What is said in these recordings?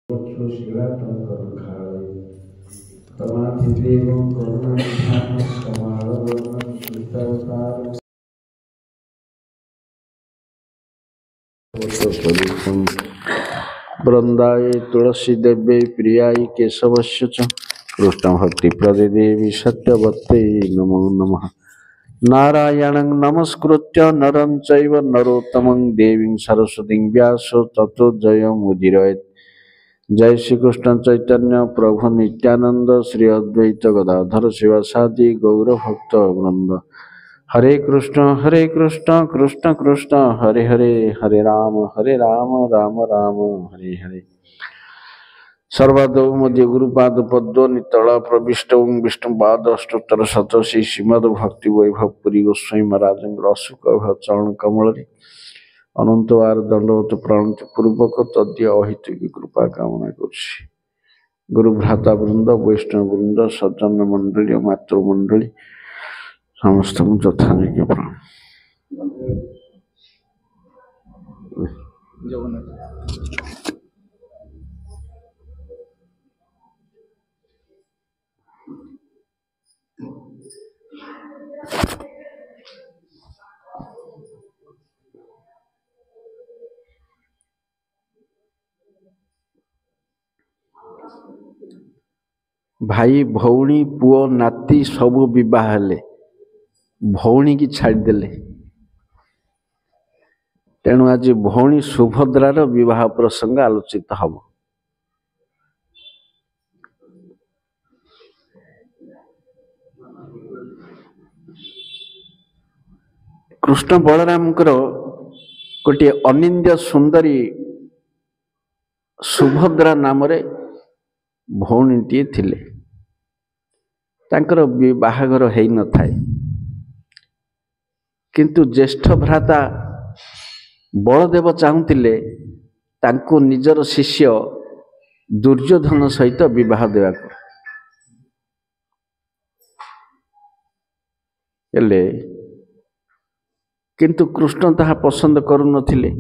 वृंदाय तुलसी देव्यै प्रियाय केशवस्य च कृष्ण भक्ति प्रदे देवी सत्यवत्यै नमो नमः। नारायणं नमस्कृत्य नरं चैव नरोत्तमं देवीं सरस्वतीं व्यासो ततो जयमुदीरयेत्। जय श्री कृष्ण चैतन्य प्रभु नित्यानंद श्री अद्वैत गदाधर शिवासादि गौर भक्त वृंद। हरे कृष्ण कृष्ण कृष्ण हरे हरे, हरे राम राम राम हरे हरे। सर्वादौ मध्य गुरुपाद पद्म नितला प्रविष्ट विष्णुपाद अष्टोत्तर शतशी श्रीमद् भक्ति वैभव पुरी गोस्वामी महाराज अशोक चरण कमल अनंत बार दंडवत प्रणति पूर्वक तद्य अहित की कृपा कामना करुछि। गुरु भ्राता वृंद वैष्णव वृंद सज्जन मंडली मातृमंडली समस्त यथायोग्य प्रणाम। भाई भौणी पुओ नाती सबू विवाह हेले, भौणी की छाड़देले। तेणु आज भौणी सुभद्रार विवाह प्रसंग आलोचित हम। कृष्ण बलराम गोटे अनिंद्य सुंदरी सुभद्रा नाम भौणीटी थिले। तांकर बाहाघर हेई न थाए, किंतु ज्येष्ठ भ्राता बलदेव चाहूतिले तांको निजर शिष्य दुर्योधन सहित विवाह देवाको। हेले किंतु कृष्ण ताहा पसंद करू नथिले।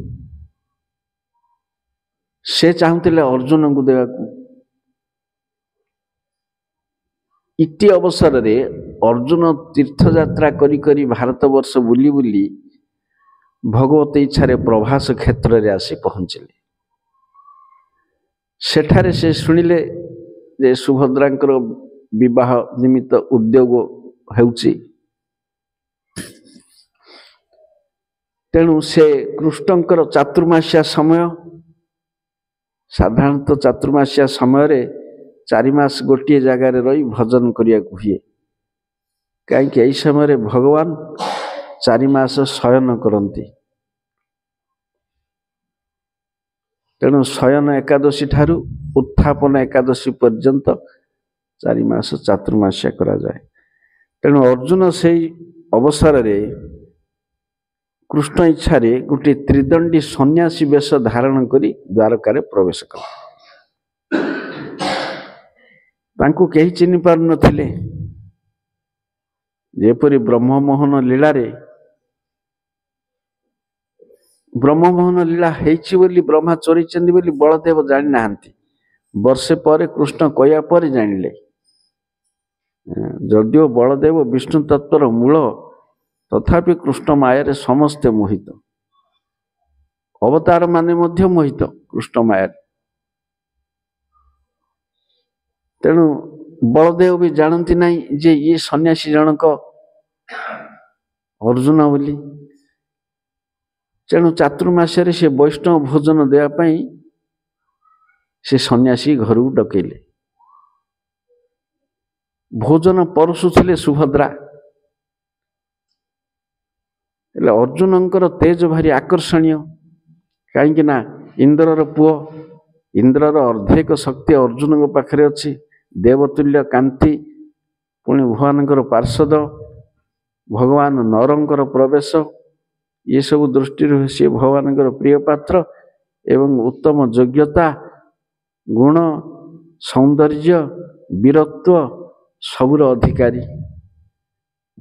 से चाहूतिले अर्जुन को देवाको। इति अवसर रे अर्जुन तीर्थयात्रा करी करी भारत वर्ष बुली बुली भगवत इच्छा रे प्रभास क्षेत्र रे आसी पहुंचले। सेठारे से सुनिले जे सुभद्रांकर विवाह निमित्त उद्योग हेउची। तेणु से कृष्णंकर चातुर्मास्या समय, साधारणतः चातुर्मास्या समय रे 4 मास गोटे जगार रही भजन करिया हुए। कहीं यही समय भगवान 4 मास शयन करती। तेणु शयन एकादशी ठारू उत्थापन एकादशी पर्यंत 4 मास चातुर्मास्या करा जाए। तेणु अर्जुन से अवसर रे कृष्ण इच्छा रे गोटे त्रिदंडी सन्यासी वेश धारण करी द्वारका प्रवेश कला। तांको केही चिन्हि पार नथिले। जेपरि ब्रह्ममोहन लीला रे ब्रह्ममोहन लीला हेछि बोली ब्रह्मा चोरी चंदी बोली बलदेव जानि नाहंती। वर्षे पर कृष्ण कया पर जानिले। जदियो बलदेव विष्णु तत्वर मूल, तथापि कृष्ण माया समस्ते मोहित। अवतार माने मध्य मोहित कृष्ण माया। तेणु बलदेव भी जानती नहीं जे ये सन्यासी जनक अर्जुन बोली। तेणु चातुर्मास्या से वैष्णव भोजन देवाई से सन्यासी घर को डकैले। भोजन परसुले सुभद्रा। अर्जुनंकर तेज भारी आकर्षणीय। कहीं ना इंद्रर पुओ, इंद्रर अर्धेक शक्ति अर्जुन पाखरे अच्छी। देवतुल्य कांति, पुणी भगवान पार्षद, भगवान नरंकर प्रवेश, ये सब दृष्टि सी भगवान प्रिय पात्र एवं उत्तम योग्यता, गुण, सौंदर्य, वीरत्व सबुर अधिकारी।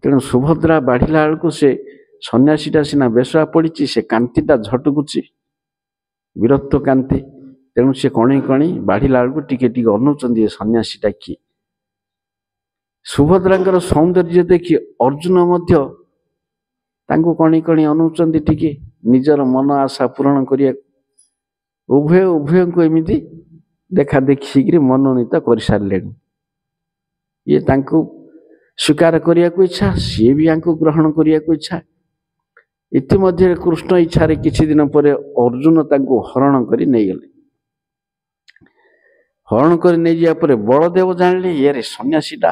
तेणु सुभद्रा बाढ़ला बेलू से सन्यासीटा सीना बेशा पड़ी, से कांतिटा झटकुची, वीरत्व कांति। ତେଣୁ ସେ କଣେଇ କଣେଇ ବାଢ଼ିଲା ବେଳକୁ ଟିକେ ଟିକେ ଅନଉଛନ୍ତି ଏ ସନ୍ନ୍ୟାସୀଟା କିଏ। ସୁଭଦ୍ରାଙ୍କର ସୌନ୍ଦର୍ଯ୍ୟ ଦେଖି ଅର୍ଜୁନ ମଧ୍ୟ ତାଙ୍କୁ କଣେଇ କଣେଇ ଅନଉଛନ୍ତି ଟିକେ ନିଜର ମନ ଆଶା ପୂରଣ କରିବାକୁ। ଉଭୟଙ୍କୁ ଏମିତି ଦେଖା ଦେଖିକିରି ମନୋନୀତ କରିସାରିଲେଣି। ଇଏ ତାଙ୍କୁ ସ୍ୱୀକାର କରିବାକୁ ଇଚ୍ଛା, ସିଏ ବି ୟାଙ୍କୁ ଗ୍ରହଣ କରିବାକୁ ଇଚ୍ଛା। ଇତିମଧ୍ୟରେ କୃଷ୍ଣ ଇଚ୍ଛାରେ କିଛି ଦିନ ପରେ ଅର୍ଜୁନ ତାଙ୍କୁ ହରଣ କରି ନେଇଗଲେ। ହରଣ କରି ନେଇଯିବା ପରେ ବଳଦେବ ଜାଣିଲେ ଇଏରେ ସନ୍ନ୍ୟାସୀଟା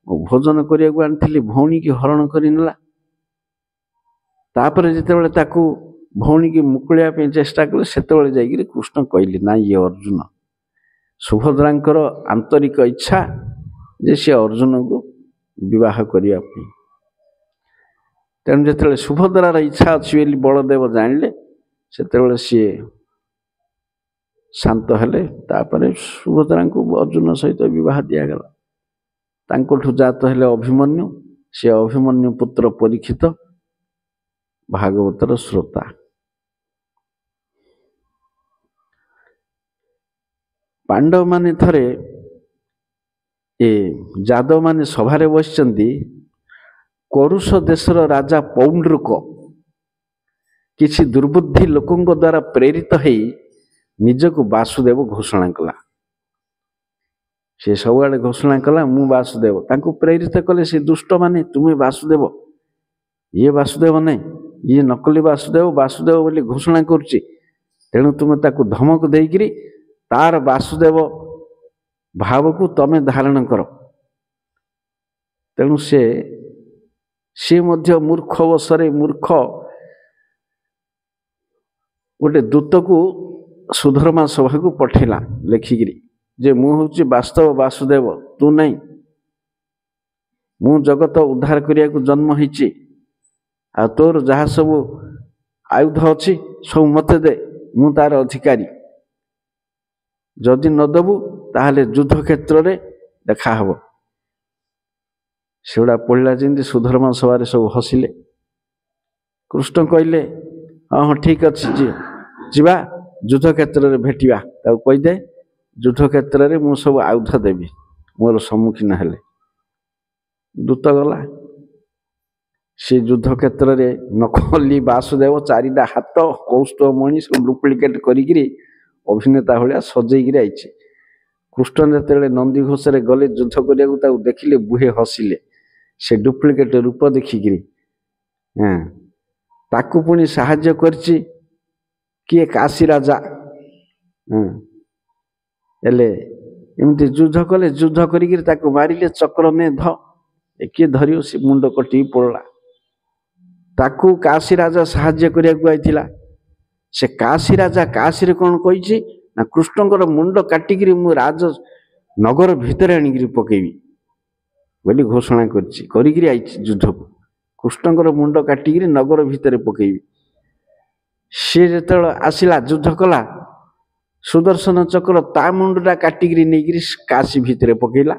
ମୁଁ ଭୋଜନ କରିବାକୁ ଆଣିଥିଲି, ଭଉଣୀକି ହରଣ କରି ନେଲା। ତାପରେ ଯେତେବେଳେ ତାକୁ ଭଉଣୀକି ମୁକୁଳିବା ପାଇଁ ଚେଷ୍ଟା କଲେ ସେତେବେଳେ ଯାଇକିରି କୃଷ୍ଣ କହିଲେ ନା ଇଏ ଅର୍ଜୁନ। ସୁଭଦ୍ରାଙ୍କର ଆନ୍ତରିକ ଇଚ୍ଛା ଯେ ସେ ଅର୍ଜୁନକୁ ବିବାହ କରିବା ପାଇଁ। ତେଣୁ ଯେତେବେଳେ ସୁଭଦ୍ରାର ଇଚ୍ଛା ଅଛି ବୋଲି ବଳଦେବ ଜାଣିଲେ ସେତେବେଳେ ସିଏ ଶାନ୍ତ ହେଲେ। ତାପରେ ସୁଭଦ୍ରାଙ୍କୁ ଅର୍ଜୁନ ସହିତ ବିବାହ ଦିଆଗଲା। ତାଙ୍କଠୁ ଜାତ ହେଲେ ଅଭିମନ୍ୟୁ। ସେ ଅଭିମନ୍ୟୁ ପୁତ୍ର ପରୀକ୍ଷିତ ଭାଗବତର ଶ୍ରୋତା। ପାଣ୍ଡବମାନେ ଥରେ ଏ ଯାଦବମାନେ ସଭାରେ ବସିଛନ୍ତି। କରୁଷ ଦେଶର ରାଜା ପୌଣ୍ଡ୍ରୁକ କିଛି ଦୁର୍ବୁଦ୍ଧି ଲୋକଙ୍କ ଦ୍ୱାରା ପ୍ରେରିତ ହେଇ ନିଜକୁ ବାସୁଦେବ ଘୋଷଣା କଲା। ସେ ସବୁଆଡ଼େ ଘୋଷଣା କଲା ମୁଁ ବାସୁଦେବ। ତାଙ୍କୁ ପ୍ରେରିତ କଲେ ସେ ଦୁଷ୍ଟମାନେ, ତୁମେ ବାସୁଦେବ। ଇଏ ବାସୁଦେବ ନାହିଁ, ଇଏ ନକଲି ବାସୁଦେବ, ବାସୁଦେବ ବୋଲି ଘୋଷଣା କରୁଛି। ତେଣୁ ତୁମେ ତାକୁ ଧମକ ଦେଇକିରି ତାର ବାସୁଦେବ ଭାବକୁ ତମେ ଧାରଣ କର। ତେଣୁ ସେ ମଧ୍ୟ ମୂର୍ଖ ବଶରେ ମୂର୍ଖ ଗୋଟେ ଦୂତକୁ ସୁଧର୍ମା ସଭାକୁ ପଠେଇଲା ଲେଖିକିରି ଯେ ମୁଁ ହେଉଛି ବାସ୍ତବ ବାସୁଦେବ, ତୁ ନାହିଁ। ମୁଁ ଜଗତ ଉଦ୍ଧାର କରିବାକୁ ଜନ୍ମ ହେଇଛି, ଆଉ ତୋର ଯାହା ସବୁ ଆୟୁଧ ଅଛି ସବୁ ମୋତେ ଦେ, ମୁଁ ତାର ଅଧିକାରୀ। ଯଦି ନ ଦେବୁ ତାହେଲେ ଯୁଦ୍ଧ କ୍ଷେତ୍ରରେ ଦେଖାହବ। ସେଗୁଡ଼ା ପଢ଼ିଲା ଯେମିତି ସୁଧର୍ମା ସଭାରେ ସବୁ ହସିଲେ। କୃଷ୍ଣ କହିଲେ ହଁ ହଁ ଠିକ ଅଛି, ଯିବା ଯୁଦ୍ଧ କ୍ଷେତ୍ରରେ ଭେଟିବା। ତାକୁ କହିଦେ ଯୁଦ୍ଧ କ୍ଷେତ୍ରରେ ମୁଁ ସବୁ ଆୟୁଧ ଦେବି ମୋର ସମ୍ମୁଖୀନ ହେଲେ। ଦୂତ ଗଲା। ସେ ଯୁଦ୍ଧ କ୍ଷେତ୍ରରେ ନକଲି ବାସୁଦେବ ଚାରିଟା ହାତ କୌସ୍ତୁଭ ମଣି ସବୁ ଡୁପ୍ଲିକେଟ କରିକିରି ଅଭିନେତା ଭଳିଆ ସଜେଇକିରି ଆଇଛି। କୃଷ୍ଣ ଯେତେବେଳେ ନନ୍ଦିଘୋଷରେ ଗଲେ ଯୁଦ୍ଧ କରିବାକୁ ତାକୁ ଦେଖିଲେ ବୁହେ ହସିଲେ ସେ ଡୁପ୍ଲିକେଟ ରୂପ ଦେଖିକିରି। ତାକୁ ପୁଣି ସାହାଯ୍ୟ କରିଛି କିଏ କାଶୀ ରାଜା। ହେଲେ ଏମିତି ଯୁଦ୍ଧ କଲେ, ଯୁଦ୍ଧ କରିକିରି ତାକୁ ମାରିଲେ ଚକ୍ର ନେ ଧ। କିଏ ଧରିବ, ସେ ମୁଣ୍ଡ କଟିକି ପଡ଼ିଲା। ତାକୁ କାଶୀ ରାଜା ସାହାଯ୍ୟ କରିବାକୁ ଆଇଥିଲା। ସେ କାଶୀ ରାଜା କାଶୀରେ କ'ଣ କହିଛି ନା କୃଷ୍ଣଙ୍କର ମୁଣ୍ଡ କାଟିକିରି ମୁଁ ରାଜ ନଗର ଭିତରେ ଆଣିକିରି ପକେଇବି ବୋଲି ଘୋଷଣା କରିଛି, କରିକିରି ଆଇଛି ଯୁଦ୍ଧକୁ। କୃଷ୍ଣଙ୍କର ମୁଣ୍ଡ କାଟିକିରି ନଗର ଭିତରେ ପକେଇବି। ସିଏ ଯେତେବେଳେ ଆସିଲା ଯୁଦ୍ଧ କଲା, ସୁଦର୍ଶନ ଚକ୍ର ତା ମୁଣ୍ଡଟା କାଟିକିରି ନେଇକିରି କାଶୀ ଭିତରେ ପକେଇଲା।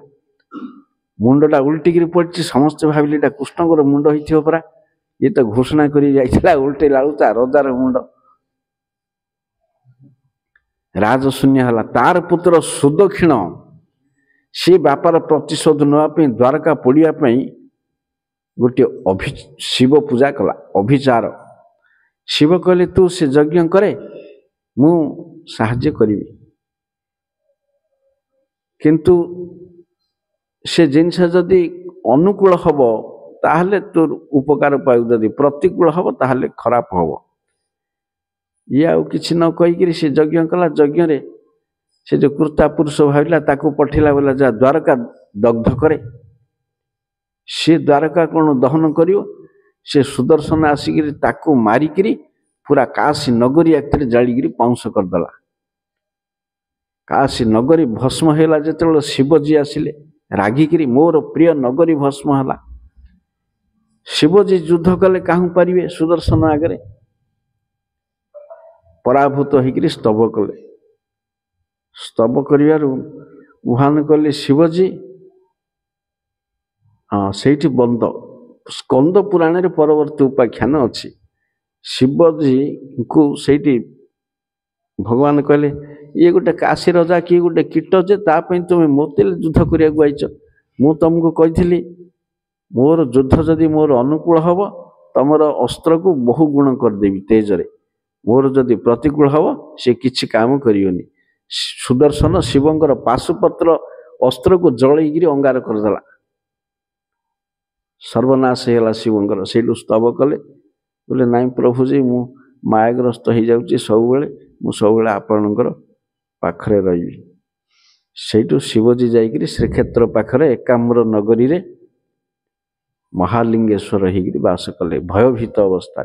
ମୁଣ୍ଡଟା ଉଲ୍ଟିକିରି ପଡ଼ିଛି। ସମସ୍ତେ ଭାବିଲେ ଏଇଟା କୃଷ୍ଣଙ୍କର ମୁଣ୍ଡ ହେଇଥିବ ପରା, ଇଏ ତ ଘୋଷଣା କରି ଯାଇଥିଲା ଉଲ୍ଟେଇଲା ବେଳକୁ ତା ରଜାର ମୁଣ୍ଡ। ରାଜଶୂନ୍ୟ ହେଲା। ତାର ପୁତ୍ର ସୁଦକ୍ଷିଣ ସେ ବାପାର ପ୍ରତିଶୋଧ ନେବା ପାଇଁ ଦ୍ୱାରକା ପୋଡ଼ିବା ପାଇଁ ଗୋଟିଏ ଶିବ ପୂଜା କଲା, ଅଭିଚାର। ଶିବ କହିଲେ ତୁ ସେ ଯଜ୍ଞ କରେ, ମୁଁ ସାହାଯ୍ୟ କରିବି। କିନ୍ତୁ ସେ ଜିନିଷ ଯଦି ଅନୁକୂଳ ହବ ତାହେଲେ ତୋର ଉପକାର ପାଇବୁ, ଯଦି ପ୍ରତିକୂଳ ହବ ତାହେଲେ ଖରାପ ହବ। ଇଏ ଆଉ କିଛି ନ କହିକିରି ସେ ଯଜ୍ଞ କଲା। ଯଜ୍ଞରେ ସେ ଯେଉଁ କୃତା ପୁରୁଷ ଭାବିଲା ତାକୁ ପଠେଇଲା ବୋଲେ ଯା ଦ୍ୱାରକା ଦଗ୍ଧ କରେ। ସେ ଦ୍ୱାରକା କ'ଣ ଦହନ କରିବ? ସେ ସୁଦର୍ଶନ ଆସିକିରି ତାକୁ ମାରିକିରି ପୁରା କାଶୀ ନଗରୀ ଆଖିରେ ଜାଳିକିରି ପାଉଁଶ କରିଦେଲା। କାଶୀ ନଗରୀ ଭସ୍ମ ହେଲା। ଯେତେବେଳେ ଶିବଜୀ ଆସିଲେ ରାଗିକିରି ମୋର ପ୍ରିୟ ନଗରୀ ଭସ୍ମ ହେଲା। ଶିବଜୀ ଯୁଦ୍ଧ କଲେ କାହାକୁ ପାରିବେ? ସୁଦର୍ଶନ ଆଗରେ ପରାଭୂତ ହେଇକିରି ସ୍ତବ କଲେ। ସ୍ତବ କରିବାରୁ ଉହାନ କଲେ ଶିବଜୀ। ସେଇଠି ବନ୍ଦ ସ୍କନ୍ଦ ପୁରାଣରେ ପରବର୍ତ୍ତୀ ଉପାଖ୍ୟାନ ଅଛି। ଶିବଜୀଙ୍କୁ ସେଇଠି भगवान कहले ये गोटे काशी रजा कि गोटे कीट जे तापई तुम मत युद्ध करने आईच मु तुमको कही मोर युद्ध जदि मोर अनुकूल हम तुम अस्त्र को बहु गुण करदेवी तेजरे मोर जदि प्रतिकूल हम से किसी काम करियोनी सुदर्शन शिवंकर पाशुपत्र अस्त्र को जलैक अंगार करदेला सर्वनाश है शिवंकर से स्तव कले बोले नाई प्रभुजी मु मायाग्रस्त हो जाऊँगी सब आपणकर पाखरे रही से शिवजी जाइकरी श्रीक्षेत्र पाखरे एकाम्र नगरी रे महालिंगेश्वर होकर बास कले भयभीत अवस्था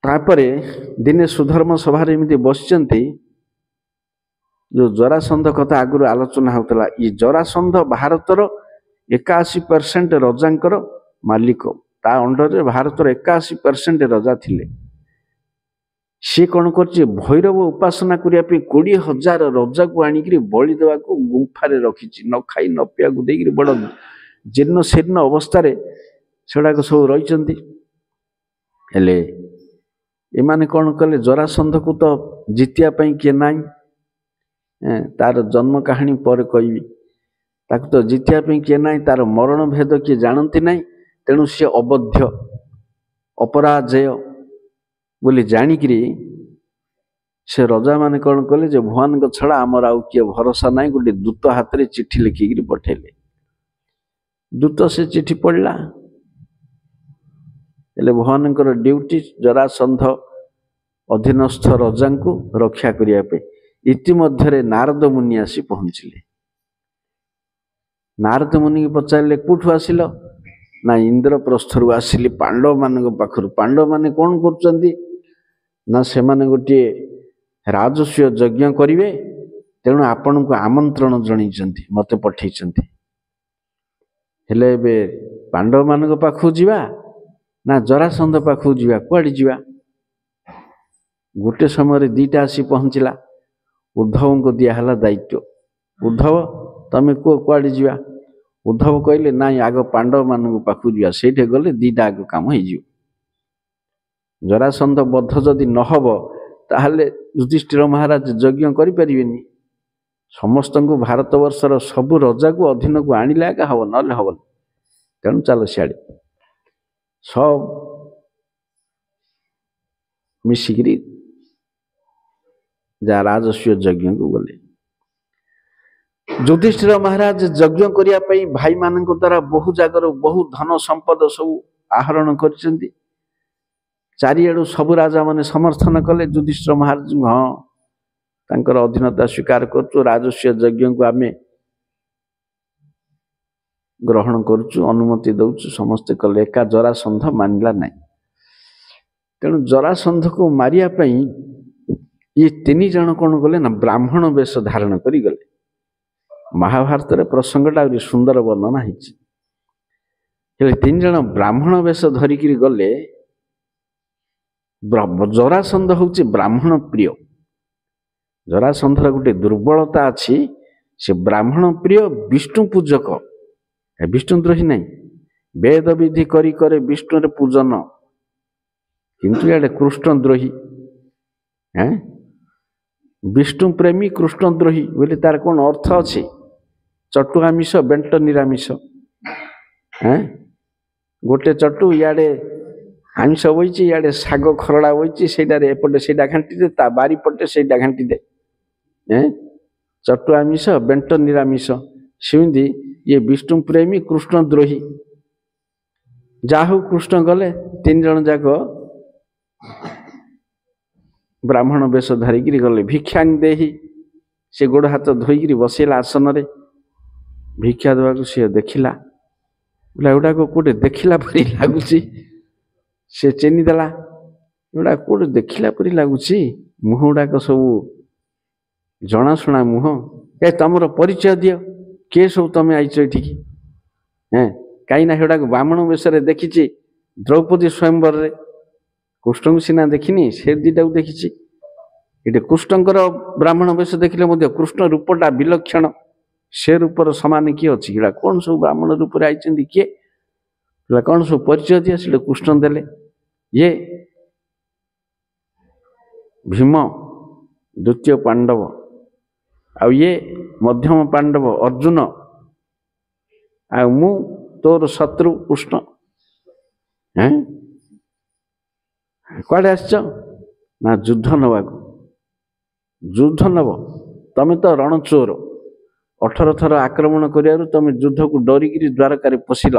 तापरे दिने सुधर्म सभार एमती बसचंती जो जरासंध कथा आगु आलोचना होता ये जरासंध भारतर 81% रजांकर मालिक ता अंडर भारतर 81% रजा थिले सी कौन कर भैरव उपासना करने 20,000 रजा को आणिक बलि देवा गुंफारे रखी न खाई न पिया देकर बड़ जीर्ण शीर्ण अवस्था सेगुड़ाक सब रही एमाने कौन कले जरासंध को तो जितिया किए ना तार जन्म कहानी पर कहि ताक तो जितिया किए ना तार मरण भेद किए जानती ना तेणु सी अबध्य अपराजय बोली जाणिकी से रजा माने कौन कले जे भगवान को छड़ा आमर आउ किए भरोसा ना गोटे दूत हाथ में चिठी लिखिकी पठेले दूत से चिठी पढ़ला भगवान ड्यूटी जरासंध अधीनस्थ रजा को रक्षा करने इतिमध्य नारद मुनि आसी पहुँचले नारद मुनि की पचारे कौटू आसिल ना इंद्रप्रस्थ आसिली पांडव मान पाखर पांडव माने कौन कर से गोटे राजस्व यज्ञ करेंगे तेणु आपण को आमंत्रण जन मत पठे पांडव मान पाखु जावा ना जरासंध पाखु जावा कुआड़े जावा गोटे समय दीटा आसी पहुँचला उद्धव को दिहला दायित्व उद्धव तमें कह कुआड़े जावा उद्धव कहले ना आग पांडव मान पाखु जा से गले दीटा आग कम हो जरासंध बद्ध जदि नहब ताहले युधिष्ठिर महाराज यज्ञ करें समस्त को भारत वर्षर सबु रजा को अधीन को आणिले आगे हम ना हम तेणु चल सियाड़े सब मिसिकी जा राजस्व यज्ञ को गले युधिष्ठिर महाराज यज्ञ करने भाई मान द्वारा बहु जगार बहु धन संपद सब आहरण कर चारिआडू सब राजा माने समर्थन कले युधिष्ठिर महाराज हाँ तांकर अधीनता स्वीकार कर राजस्व यज्ञ को आमे ग्रहण करुचु अनुमति दौचु समस्ते कले एका जरासंध मानला ना तेणु जरासंध को मारिया ये 3 जन कौन गले ना ब्राह्मण वेश धारण करी गले महाभारत रे प्रसंगटा सुंदर वर्णना है 3 जन ब्राह्मण वेश धरिकी गले जरासंध हूँ ब्राह्मण प्रिय जरासंधर गोटे दुर्बलता अच्छी से ब्राह्मण प्रिय विष्णु पूजक विष्णुद्रोही नहीं वेद विधि करी करे विष्णु पूजन किंतु याडे कृष्णद्रोही हैं विष्णु प्रेमी कृष्णद्रोही बोले तार कौन अर्थ अच्छे चटु आमिष बेंट निरामिष हैं गोटे चटु इे आमिष बही इे शाग खरड़ा बही से एपटे से घाटी दे ता बारी पटे से घाटी दे चटु आमिष बेंट निरामिष सेमती ये विष्णु प्रेमी कृष्णद्रोही जाहु कृष्ण गले 3 जन जाक ब्राह्मण वेश धरिकी गले भिक्षांग देही से गोड़ हाथ धोईकी बसैला आसन रे भिक्षा देवाक सी देखला बोला एगुड़ाक कौटे देखला परी लगुच से चेनीदेला एगुड़ा कौटे देखला परी लगुच मुह गुड़ाक सब जनाशुना मुह ए तमर परिचय दियो किए सब तुम आईच ये कहीं हेड़ा ब्राह्मण वेश देखी द्रौपदी स्वयंवर रे कृष्ण को सीना देखनी से दीटा को देखी ये कृष्णकर ब्राह्मण वेश देखिले कृष्ण रूपटा विलक्षण से रूपर सामान किए अच्छी इड़ा कौन सब ब्राह्मण रूप आई किए कौन सब परिचय दिए से कृष्ण देले ये भीम द्वितीय पांडव आ ये मध्यम पांडव अर्जुन आ मु तोर शत्रु कृष्ण हैं कुआडे आसछ ना युद्ध नवाको युद्ध नब तमें तो रणचोर 18 थर आक्रमण कर तुम युद्ध को डरिकी द्वारकार पशिल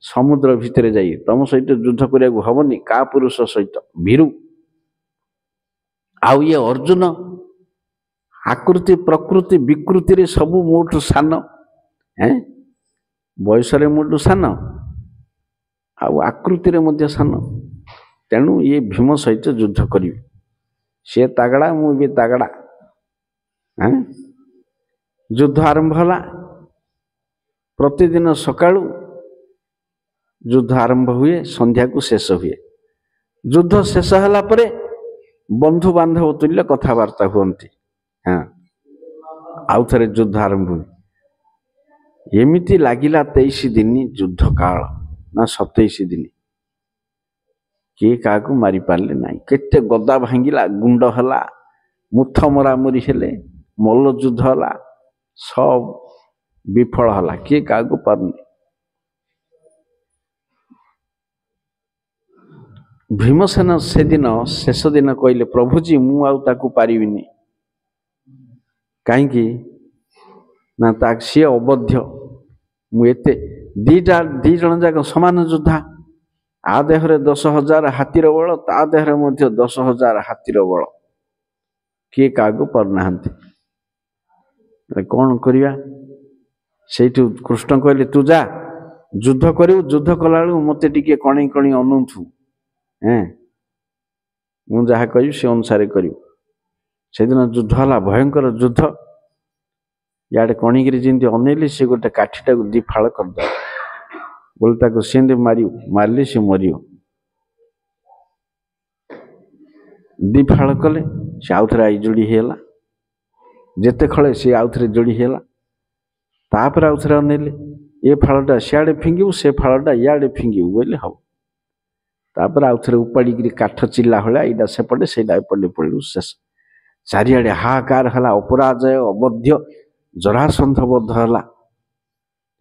समुद्र भितर जाई तुम सहित युद्ध करा हबनी का पुरुष सहित भीरु आउ ये अर्जुन आकृति प्रकृति विकृति रे सबु मोठु सान हैं बयस मोठु सान आउ आकृति रे मध्य सान तेणु ये भीम सहित युद्ध करी सी तागड़ा मु भी तागड़ा हैं युद्ध आरंभ होला प्रतिदिन सकाळु युद्ध आरंभ हुए संध्या को शेष हुए युद्ध शेष होला परे बंधु बांधव तुल्य कथबार्ता हुअन्ति हाँ आउ थरे युद्ध आरंभ हुए एमिति लागिला 23 दिन युद्ध काल ना 27 दिन किए काकू मारी पारले नाही केते गदा भांगिला गुंड हला मुथ मरामरी हेले मल्ल युद्ध हला सब विफल हला किए काकू पारनी भीमसेन से दिन शेष दिन कहले प्रभुजी मु आउ ताकू पारिबिनी कहीं ना ताक सी अबध्य मु एते दी जन जाक समान योद्धा आ देहरे 10,000 हाथीर बल ता देहरे मध्य 10,000 हाथीर बल किए कागु परना कौन करिया सेठु कृष्ण कहले तू जा युद्ध करिउ युद्ध कला मते टिके कणी कणी अनुथु हैं मु जहा कहि से अनुसार करिउ से दिन युद्ध हला भयंकर युद्ध याडे कणिगिरी जिंदी अनेली से गोटे काठीटा को दी फाळ कर दे बोल ताको सेंदे मारिउ मारली से मरियो दी फाळ कले से आउथरे आई जोड़ी हेला जेते खळे से आउथरे जोड़ी हेला तापर आउथरे अनेले ए फाळटा सियाडे फिंगिउ से फाळटा याडे फिंगिउ बोले हव तापर आउथरे उपाड़ी काठ चिल्ला होला एडा सेपटे सेडा एपटे पड़लु शेष चारिआडे हाहाकार हला अपराजय अबध्य जरासंध बद्ध हला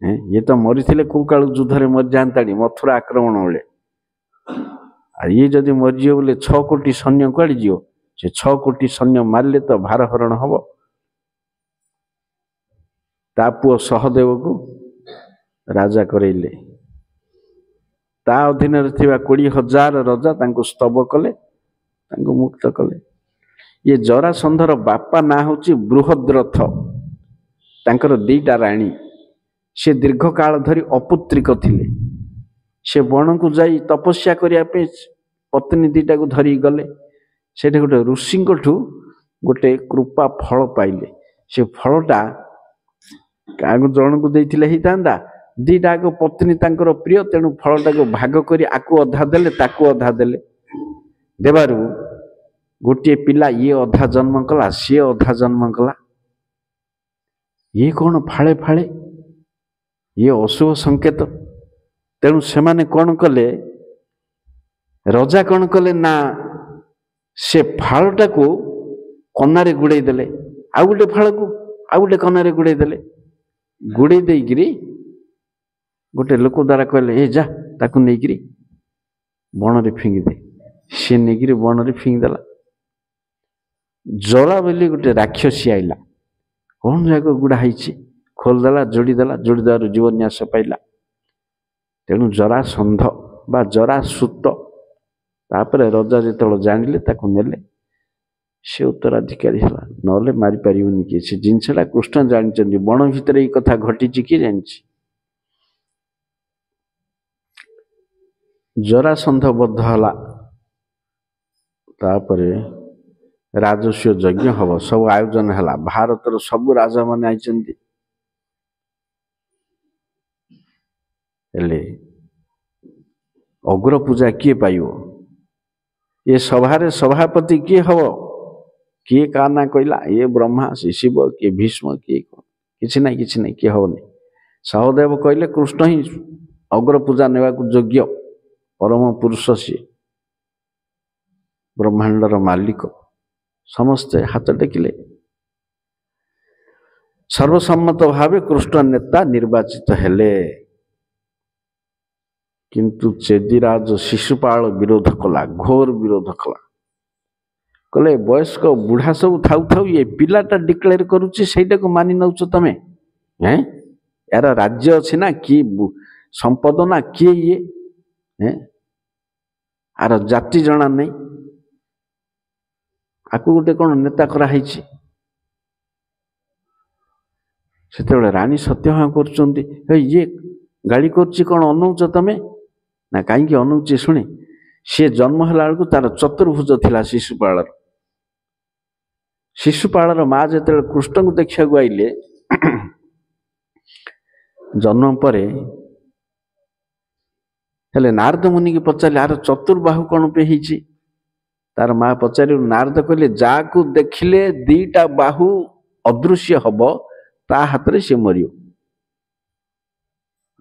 ये तो मरी को काल युद्ध में मरी जाता मथुरा आक्रमण बेले ये जदि मरीज बोले 6 कोटी सैन्य कड़े जीव से 6 कोटी सैन्य मारे तो भार हरण हम ता पुओ सहदेव को राजा करैले ता अधीन 20,000 रजा तांको स्तव कले तांको मुक्त कले ये जरासंधर बापा ना होची बृहद्रथ तांकर 2टा राणी से दीर्घ काल धरी अपुत्रिक थिले से वन को जाई तपस्या करिया पे पत्नी 2टा को धरी गले सेठे गोटे ऋषि गोटे कृपा फल पाइले से फलटा क्या जन को देथिले ही तांदा 2टा को पत्नी तांकर प्रिय तेणु फलटा को भाग करी आकु अधा देले ताकु अधा देले देबारु गोटे पिला ये अधा जन्म कला सी अधा जन्म कला ये कौन फाळे फाळे ये अशुभ संकेत तेणु से माने कौन कले रजा कौन कले ना से फाळटा को कनारे गुड़े देले आ गोटे फाळ को आ गोटे कनारे गुड़े देले गुड़े देइगिरी गोटे लोक द्वारा कहले ए जा ताकू नेगिरी बन रे फिंगी दे से नेगिरी बन रे फिंगी देला जरा बोली गोटे राक्षसी आइला कौन जाक गुड़ा हाइछि खोलदेला जोड़ीदार जीवन्यास पाइला तेणु जरासंध बा जरासुत तापरे रजा जो जानिले ताकू नेले से उत्तराधिकारी हला नले मारी पारिबनी कि से जिनसटा कृष्ण जानिचंदी बण भितर ए कथा घटिछि कि जानिछि जरासंध बद्ध हला तापरे राजस्व यज्ञ हब सब आयोजन हला भारतर सब राजा माने आइचंदी हेले अग्र पूजा किए पाइबो ये सभारे सभापति किए हब किए का ना कहला ये ब्रह्मा से शिव किए भीष्म किए किछि ना किए हबनी सहदेव कहले कृष्ण ही अग्र पूजा नेवा को योग्य परम पुरुष सी ब्रह्मांडर मालिक ସମସ୍ତେ ହାତ ଟେକିଲେ। ସର୍ବସମ୍ମତ ଭାବେ କୃଷ୍ଣ ନେତା ନିର୍ବାଚିତ ହେଲେ। କିନ୍ତୁ ଚେଦିରାଜ ଶିଶୁପାଳ ବିରୋଧ କଲା, ଘୋର ବିରୋଧ କଲା। କହିଲେ ବୟସ୍କ ବୁଢ଼ା ସବୁ ଥାଉ ଥାଉ ଏ ପିଲାଟା ଡିକ୍ଲେୟାର କରୁଛି ସେଇଟାକୁ ମାନି ନେଉଛ ତମେ? यार राज्य अच्छी ना कि संपद ना किए ये आर जाति जना नहीं आकु गोटे कौन नेता कराई से रानी सत्यवाह कर ये गाड़ी कर अनौच तमें ना कहीं अनौचे शुणे सी जन्म है को तार चतुर्भुज थिला शिशुपाल शिशुपाल माँ जो कृष्ण को देखा आईले जन्म पर हेले नारद मुनि की पचारे आर चतुर्बाहु कौन पे ही तार माँ पचार नारद कहले जा को देखिले दीटा बाहु अदृश्य हम ता हाथ रे से मरियो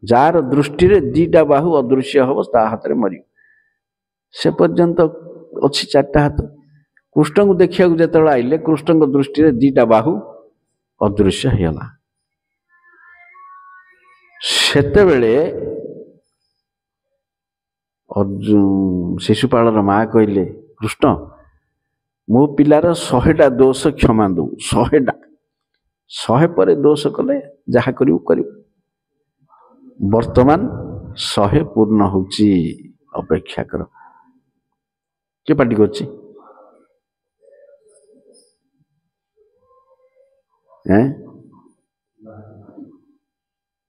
जार दृष्टि रे दीटा बाहु अदृश्य हम ता हाथ रे मरियो से पर्यंत अच्छी चारटा हाथ कृष्ण को देखा जो आइले कृष्ण को दृष्टि रे दीटा बाहु अदृश्य होगा सेते बेले शिशुपाल माँ कहले कृष्ण मो पिलार 100टा दोष क्षमा दो 100टा 100 पर दोष कले जहाँ करू वर्तमान 100 पूर्ण होची अपेक्षा कर के पार्टी करछि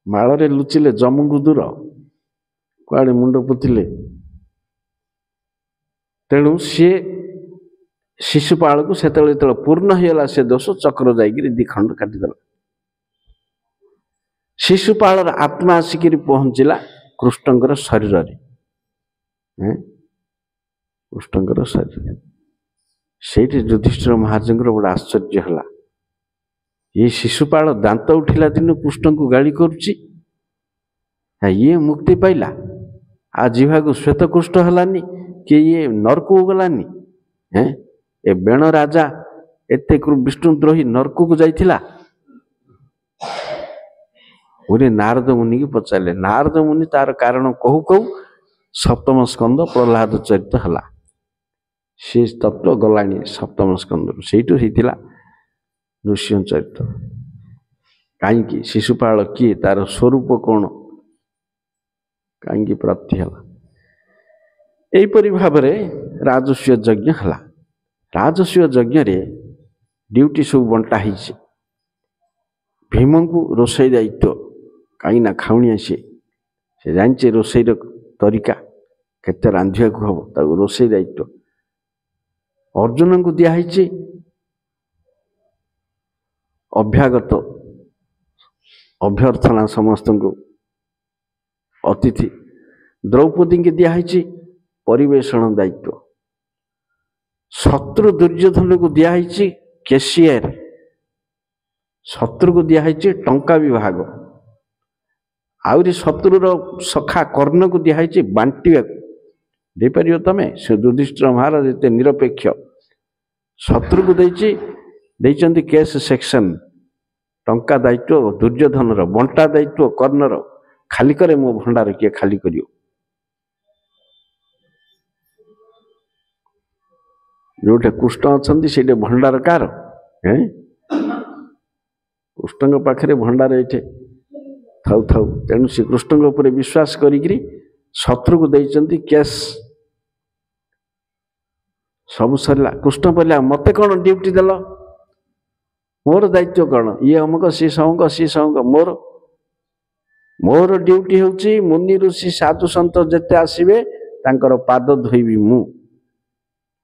माଳରେ लुचिले जमुंगु दूर कुआड़े मुंड पुथिले तेणु सी शिशुपाल को से पूर्ण होगा से दोष चक्र जाइए दिखंड काटिदेला शिशुपाल आत्मा आसिक पहुंचला कृष्णकर शरीर कृष्णकर शरीर से युधिष्ठिर महाराज बड़ा आश्चर्य है ये शिशुपाल दांत उठिला दिन कृष्ण को गाड़ी करुच्ची ये मुक्ति पाइला आ जीवा को श्वेत कुष्ठ हलानी कि ये नरक को गलानी ए बेण राजा एते विष्णुद्रोही नरक को जाइथिला उन्हें नारद मुनि की पचारे नारद मुनि तार कारण कहू कहू सप्तम स्कंद प्रहलाद चरित्र हला से तत्व गलानी सप्तम स्कंद सेठू होता नृसिंह चरित्र कहीं शिशुपाल किए तार स्वरूप कौन कहीं प्राप्ति है यहीपरि भाव राजस्व यज्ञ है राजस्व यज्ञ रे ड्यूटी सब बंटा भीम को रोसई दायित्व कहीं खाऊणी सी से जाने रोसईर तरीका केते रांधिया को हम ताको रोसई दायित्व अर्जुन को दिखाई अभ्यागत अभ्यर्थना समस्त को अतिथि द्रौपदी के दिखाई परिवेषण दायित्व शत्रु दुर्योधन को दिखाई कैशियर शत्रु को दिखाई टंका विभाग आहरी शत्रुर सखा कर्ण को दिखाई बांटा दे पार तमें से युधिष्ठिर महाराज एत निरपेक्ष शत्रु को देइचंती केस सेक्शन टंका दायित्व दुर्योधन बंटा दायित्व कर्णर खाली करे मो भंडार किए खाली करियो जोटे कृष्ण अच्छा से भंडार कार है कृष्ण पाखे भंडार ये थाउ थाउ तेणु से कृष्ण उपर विश्वास करी शत्रु को देइचंती केस सब सरला कृष्ण बोला मते कौन ड्यूटी देल मोर दायित्व कौन ये अमुक सी समक मोर मोर ड्यूटी होची मुनि ऋषि साधु सन्त जेते आसीबे तांकर पाद धोइबी मु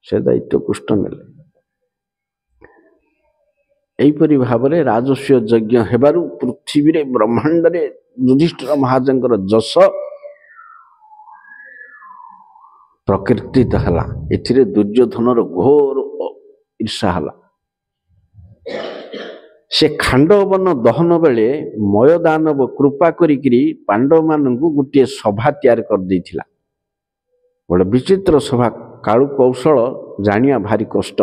से दायित्व कृष्ण नेले एहीपरि भाव में राजस्व यज्ञ हेबारु पृथ्वी रे ब्रह्मांड रे युधिष्ठिर महाराजंकर जस प्रकीर्तित हला एथिरे दुर्योधनर घोर ईर्षा हला से खांडवन दहन बेले मयदानव कृपा करी पांडव मानू गोटे सभा तैयार कर देथिला बड़े विचित्र सभा कालु कौशल जानिया भारी कष्ट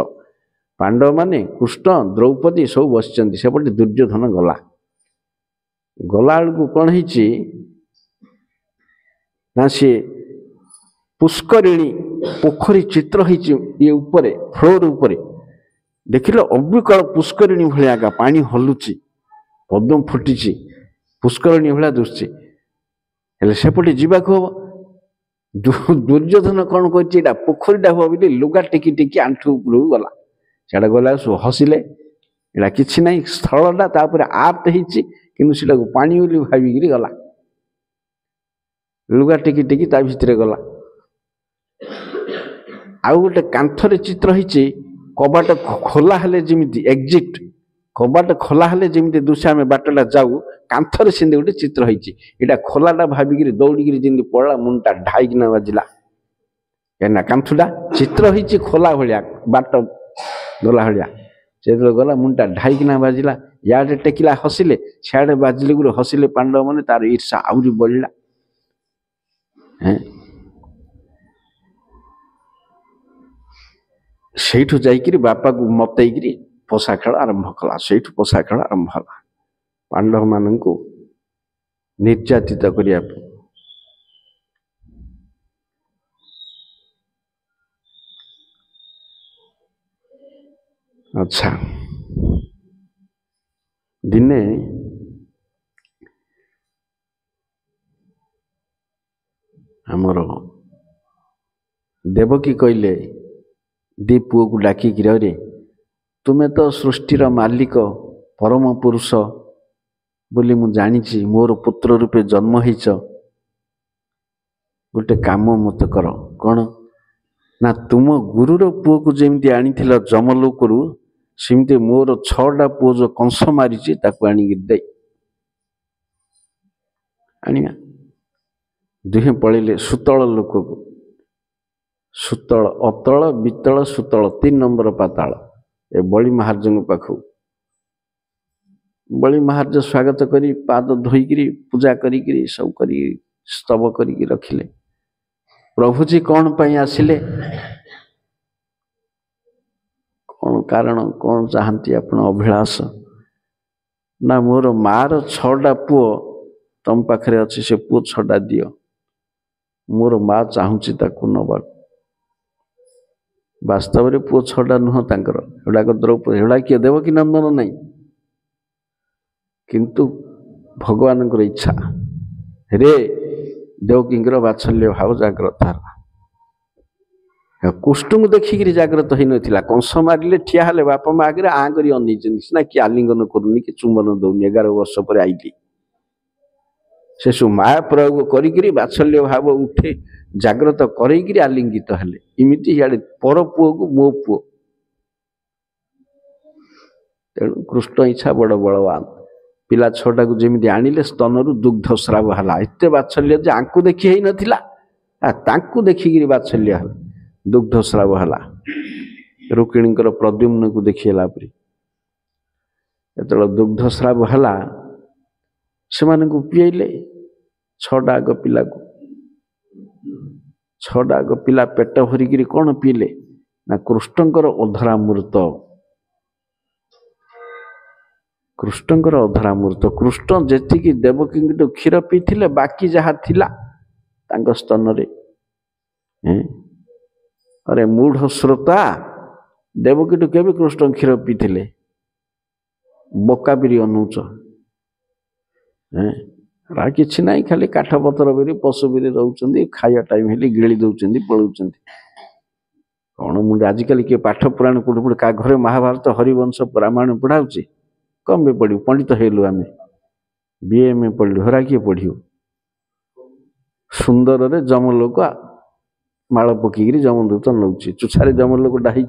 पांडव माने कृष्ण द्रौपदी सब बसिचंती सेपटे दुर्योधन गला गला बेलू कौन ना सी पुष्करिणी पोखरी चित्र ये ऊपर फ्लोर ऊपर देखिल अविकल पुष्करिणी भाया पानी हलुची पद्म फुटी पुष्करिणी भाया दुसची हेले सेपटे जीवाक हम दुर्योधन कौन कर पोखरीटा हम बोली लुगा टेकी टेकी आंठू उपरକୁ गला सेटा गला हसिले एटा किछि नहीं स्थलटा तापर आर्ट होइछि किंतु सेटा पानी बोली भाबिकी गला लुगा टेकी टेकी ता भितर गला आउ गोटे कांथरे चित्र होइछि कबाट खोला हेले जेमिति एग्जिट कबाट खोला हेले जेमिति दुसे आमे बाटला जाऊ कांथरे सिंदे गोटे चित्र होइछि एटा खोलाटा भाबिकी दौड़िकी जेमिति पड़ला मुंडा ढाईकिना बाजिला एना कांथुडा चित्र होइछि खोला भलिया बाट गला भलिया से गला मुंडा ढाईकिना बाजिला याडे टेकिला हसिले छाडे बाजिले गुरु हसिले पांडव माने तार ईर्षा आउरी बढ़ला सेठू जाइकिरी बापा को मतैकिरी पोषा खेल आरंभ कला सेठू पोषा खेल आरंभ होला पांडव माननकु निर्यातित करिया अच्छा दिने हमर देवकी कहले दी पुओ को डाकी रे तुम्हें तो सृष्टिर मालिक परम पुरुष बोली मु जानी मोर पुत्र रूपे जन्म होइछ गोटे काम मत कर कौन ना तुम गुरुर पुओ को जेमती आनी जमलोकरू सेमती मोर 6टा पुओ जो कंस मारी ताकू आनी दे आनिया दुहे पड़े सुतल लोक को सुतल अतल वितल सुतल 3 नंबर पाताल ए बड़ी महाराज पाखु बड़ी महाराज स्वागत करी पाद धोईकरी पूजा करी सब करी स्तव करी रखिले प्रभुजी कौन पाई आसिले कौन कारण कौन चाहती अपन अभिलाष ना मोर मार 6टा पुओ तम पाखरे अच्छे से पुओ 6टा दियो मोर माँ चाहूची ताकू नबा वास्तव में पुओ 6टा नुह तांकर एडाक द्रौपदी एडा किए देव कि नंदन नहीं किंतु भगवान इच्छा रे देवकीर वात्सल्य भाव जाग्रत कुष्टु देखिकी जाग्रत हो नाला कंस मारे ठिया हेले बापा माँ आगे आँ कर अनईना सीना कि आलिंगन करूनी कि चुंबन दौनी 11 वर्ष पर आईली से सब माया प्रयोग करी वात्सल्य भाव उठे जाग्रत करेगी आलिंगित हेले इमिति इे पर पुओ को मो पुओ तेणु कृष्ण इच्छा बड़ बलवान पिला 6टा को जमी आनिले स्तनरू दुग्ध स्राव है एत वात्सल्य जे आंकु देखी ही नथिला तांकु देखिकी वात्सल्य है दुग्ध स्राव है रुक्मिणी प्रद्युम्न को देखिला परी जो दुग्ध स्राव है से पीले 6टा आग पिला को 6टा आग पिला पेट भरिकी कौन पीले ना कृष्णकर अधरामृत कृष्णकर अधरामृत कृष्ण जेतिकी देवकी क्षीर पीथिले बाकी जहाँ थिला तांको स्तन रे अरे मूढ़ श्रोता देवकी केबे कृष्ण क्षीर पीथिले बोका बिरी अनुच कि ना खाली काठ पतर भी पशु भी रोचे खाया टाइम हेली गिली दौरान पलाऊँ कौन मुझे आजिकल किए पाठ पुराण पढ़ु पढ़ु क्या घरे महाभारत हरिवंश रामायण पढ़ाऊँ कम भी पढ़ू पंडित हेलु आम BA पढ़लु हरा किए पढ़ू सुंदर रे जमलोक माल पकईकि जमदूत नौ चुछारे जमलोक डाही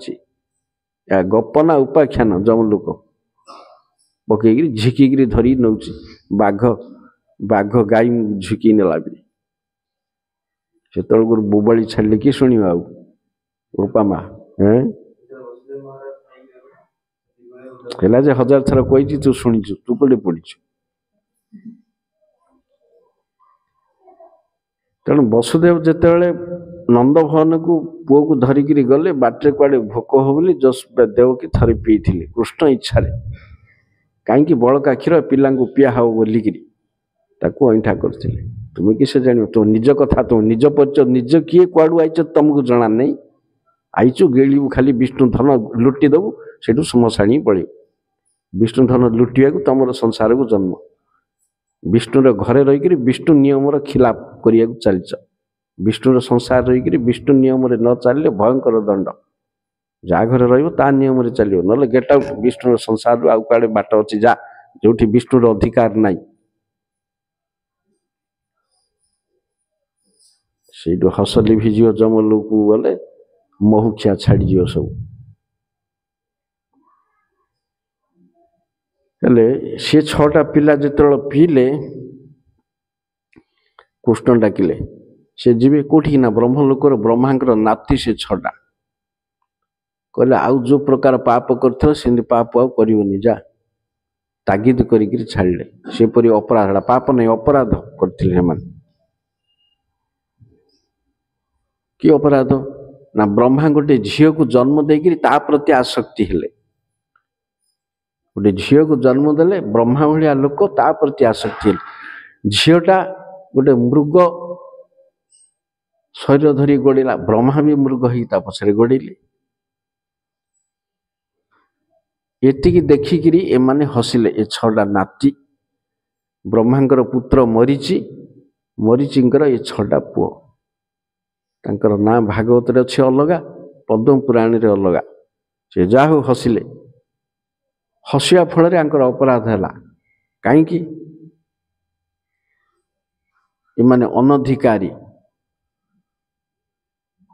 या गपना उपाख्यान जमलोक पकईकि झिकी धरी नौ बाघ बाघ गाई झुकी नेला भी से बोबाड़ी छाड़े कि शुण रूपा माँ है जे 1000 थर कही तू शुणीचु तू कौटे पढ़ीचु तेणु वसुदेव जिते नंदभवन को पुओ को धरिकी गले बाटे कुआड़े भोक हो बोली जस देवकी थरे पीथिले कृष्ण इच्छा कहीं बड़का क्षीर पिला पिया हो बोलिकी ताकू अईठा करते तुम्हें किसे जान तुम निज कथा तुम निज परिचय निज किए कुआड़ू आईच तुमको जना नहीं आईचु गेलू खाली विष्णु धन लुटी दबु से समशाणी पड़े विष्णु धन लुटिया तुम संसार को जन्म विष्णुर घरे रहीकि विष्णु नियम खिलाफ करिया चलच विष्णुर संसार रहीकि विष्णु नियम न चलिए भयंकर दंड जहाँ घर रा नियम चलो ना गेट आउट विष्णुर संसार आउ कड़े बाट अच्छी जा जो विष्णुर अधिकार नाई से हस लिभिज जमल को गले महुखिया छाड़ीज सब हेले सी छटा पिला जिते पीले कृष्ण डाकिले से जीवे कौटी ना ब्रह्मलोकर ब्रह्मांकर नाती से छटा कहले आउ जो प्रकार पाप कर पाप आउ करनी जा तागिद करी छाड़े से परी अपराध पाप नहीं अपराध करते कि अपराध ना ब्रह्मा गोटे झील को जन्म देकर ता प्रति आसक्ति हेले गोटे झील को जन्म देले ब्रह्मा भाया लोक ता प्रति आसक्ति हेले झीलटा गोटे मृग शरीर धरी गोड़ेला ब्रह्मा भी मृग ही पछरे गोड़ेले एतिकी देखिकी एमाने हसिले ए छटा नाती ब्रह्मांकर पुत्र मरीचि मरीचिंकर ए छटा पुओ तांकर ना भागवत अच्छे अलगा पद्म पुराण रे अलगा से जाहु हसिले हसिया फल अपराध है कहीं इमाने अनधिकारी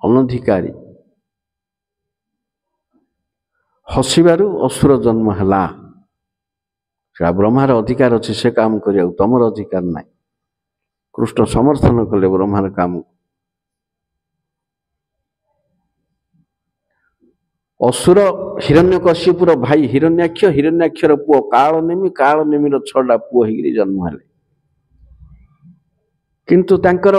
अनधिकारी हसिबारु असुर जन्म है ब्रह्मार अधिकार अच्छे से काम करिया तमर अधिकार नाई कृष्ण समर्थन कले ब्रह्मार काम असुर हिरण्यकश्यपुर भाई हिरण्याक्षर पुओ कालनेमी छटा पुओ हो जन्म है किंतु तांकर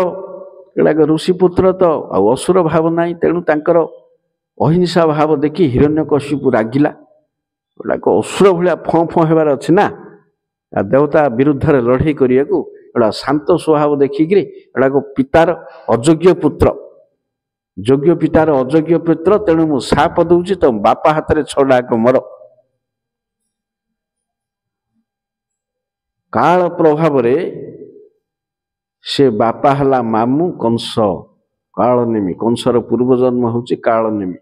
ऋषिपुत्र तो असुर भाव ना तेणु तांकर अहिंसा भाव देखी हिरण्यकश्यपु रागिला गोटा असुर भाया फँ फँ होबार अच्छे ना देवता विरुद्ध लड़े करिया एड़ा शांत स्वभाव देखिकी एड़ा पितार अयोग्य पुत्र योग्य पितार अयोग्य पुत्र तेणु मु साप दूची तो बापा हाथ में छड़ा मर काल प्रभाव रे से बापा हला मामू कंस कालनेमी कंसर पूर्व जन्म होची कालनेमी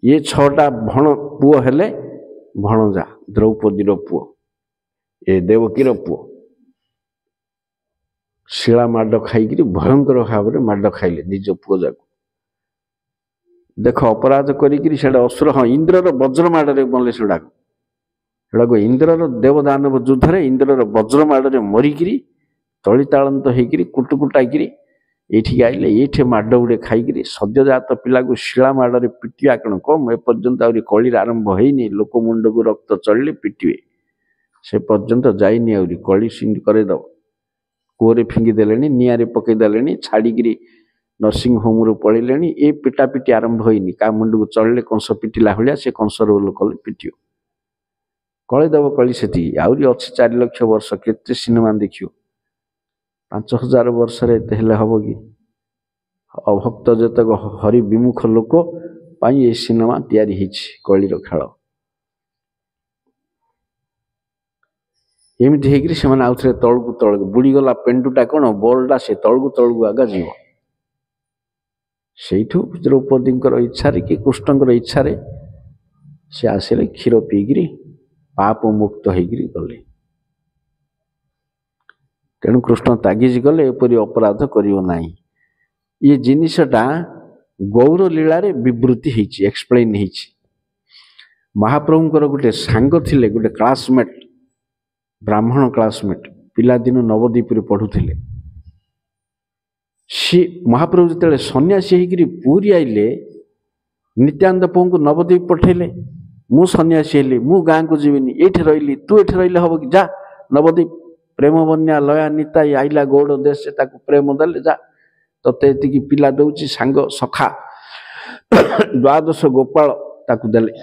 ये छटा भण पुओ हेले भणजा द्रौपदीर पुओ ए देवकीर पुओ शिला माड खाई भयंकर भाव में माड खाइले निज पुओ जाक देख अपराध करा असुर हाँ इंद्रर वज्रमाड़े मले सेगुड़ाक इंद्रर देवदानव युद्ध इंद्रर वज्रमाड़े मरिकी तलिताड़ंत होकर कुटुकुटाई ये आइले ये माड गुड़े खाई सद्यजात पिला को शिला माड़े पिटिया कण कम एपर्यंत आहरी कली आरंभ होनी लोक मुंड को रक्त चढ़ले पिटे से पर्यंत जाइनी आहरी कली सिंड करदेव कूरे फिंगिदेले निआरे पकईदेले छाड़ी नर्सिंग होम रु पड़े ये पिटापिटी आरंभ होनी का मुंड को चढ़ले कंस पिटिला भाया से कंस रोल कले पिटियो कलीदेव कली से आहरी अच्छी 4 लाख वर्ष केते सिनेमा देखियो 5000 वर्ष हेले हम कि अभक्त जतक हरि विमुख लोक ये सिनेमा तैयारी कलीर खेल एमती होकर से आउ थे तलू तलू बुड़ीगला पेंडुटा कौन बल्टा से तलू तलू आगा जीव से द्रौपदी इच्छा कि कृष्ण इच्छा से आसिले क्षीर पीकि पाप मुक्त होकर गले तेणु कृष्ण तागिज गले एपरी अपराध करियो नाही ये जिनिसटा गौर लीला रे विवृत्ति होइछि एक्सप्लेन होइछि महाप्रभुंकर गोटे सांग थिले गोटे क्लासमेट ब्राह्मण क्लासमेट पिला दिन नवद्वीप रे पढ़ुथिले सी महाप्रभु जिते सन्यासी होकर पूरी आइले नित्यानंद प्रभु को नवद्वीप पठेले मु सन्यासी हेली मु गाँ को जीविनी ये रही तू ये रही हम कि जा नवद्वीप प्रेम बन्या लया निताई आइला गौड़ देश से प्रेम देले जा तो ତତେ ଏତିକି ପିଲା ଦଉଛି ସାଙ୍ଗ ସଖା ଦ୍ୱାଦଶ ଗୋପାଳ ତାକୁ ଦେଲେ।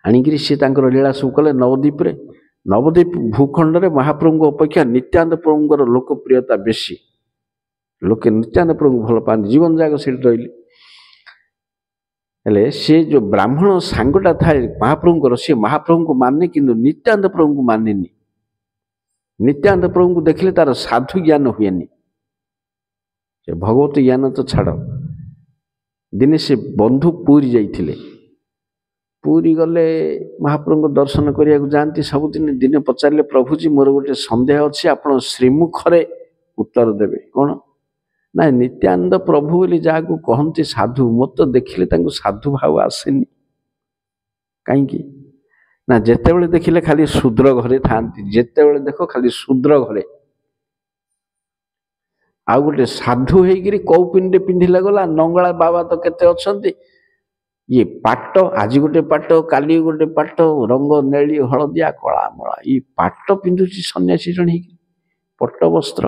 ଆଣିକିରି ସେ ତାଙ୍କର ଲୀଳା ସବୁ କଲେ ନବଦ୍ୱୀପରେ। ନବଦ୍ୱୀପ ଭୂଖଣ୍ଡରେ ମହାପ୍ରଭୁଙ୍କ ଅପେକ୍ଷା ନିତ୍ୟାନନ୍ଦ ପ୍ରଭୁଙ୍କର ଲୋକପ୍ରିୟତା ବେଶୀ। ଲୋକେ ନିତ୍ୟାନନ୍ଦ ପ୍ରଭୁଙ୍କୁ ଭଲ ପାଆନ୍ତି, ଜୀବନ ଯାକ ସେଠି ରହିଲେ। ହେଲେ ସେ ଯେଉଁ ବ୍ରାହ୍ମଣ ସାଙ୍ଗଟା ଥାଏ ମହାପ୍ରଭୁଙ୍କର, ସେ ମହାପ୍ରଭୁଙ୍କୁ ମାନେ କିନ୍ତୁ ନିତ୍ୟାନନ୍ଦ ପ୍ରଭୁଙ୍କୁ ମାନେନି। ନିତ୍ୟାନନ୍ଦ ପ୍ରଭୁଙ୍କୁ ଦେଖିଲେ ତାର ସାଧୁ ଜ୍ଞାନ ହୁଏନି, ସେ ଭଗବତ ଜ୍ଞାନ ତ ଛାଡ଼। ଦିନେ ସେ ବନ୍ଧୁ ପୁରୀ ଯାଇଥିଲେ। ପୁରୀ ଗଲେ ମହାପ୍ରଭୁଙ୍କ ଦର୍ଶନ କରିବାକୁ ଯାଆନ୍ତି ସବୁଦିନ। ଦିନେ ପଚାରିଲେ, ପ୍ରଭୁଜୀ ମୋର ଗୋଟେ ସନ୍ଦେହ ଅଛି, ଆପଣ ଶ୍ରୀମୁଖରେ ଉତ୍ତର ଦେବେ। କ'ଣ? ନା ନିତ୍ୟାନନ୍ଦ ପ୍ରଭୁ ବୋଲି ଯାହାକୁ କହନ୍ତି ସାଧୁ, ମୋତେ ଦେଖିଲେ ତାଙ୍କୁ ସାଧୁ ଭାବ ଆସେନି। କାହିଁକି? ନା ଯେତେବେଳେ ଦେଖିଲେ ଖାଲି ଶୂଦ୍ର ଘରେ ଥାଆନ୍ତି, ଯେତେବେଳେ ଦେଖ ଖାଲି ଶୂଦ୍ର ଘରେ। ଆଉ ଗୋଟେ ସାଧୁ ହେଇକିରି କୋଉ ପିଣ୍ଡେ ପିନ୍ଧିଲେ ଗଲା, ନଙ୍ଗଳା ବାବା ତ କେତେ ଅଛନ୍ତି। ଇଏ ପାଟ, ଆଜି ଗୋଟେ ପାଟ, କାଲି ଗୋଟେ ପାଟ, ରଙ୍ଗ ନେଳି ହଳଦିଆ କଳା ମଳା, ଇଏ ପାଟ ପିନ୍ଧୁଛି ସନ୍ନ୍ୟାସୀ ଜଣେ ହେଇକି, ପଟ୍ଟ ବସ୍ତ୍ର।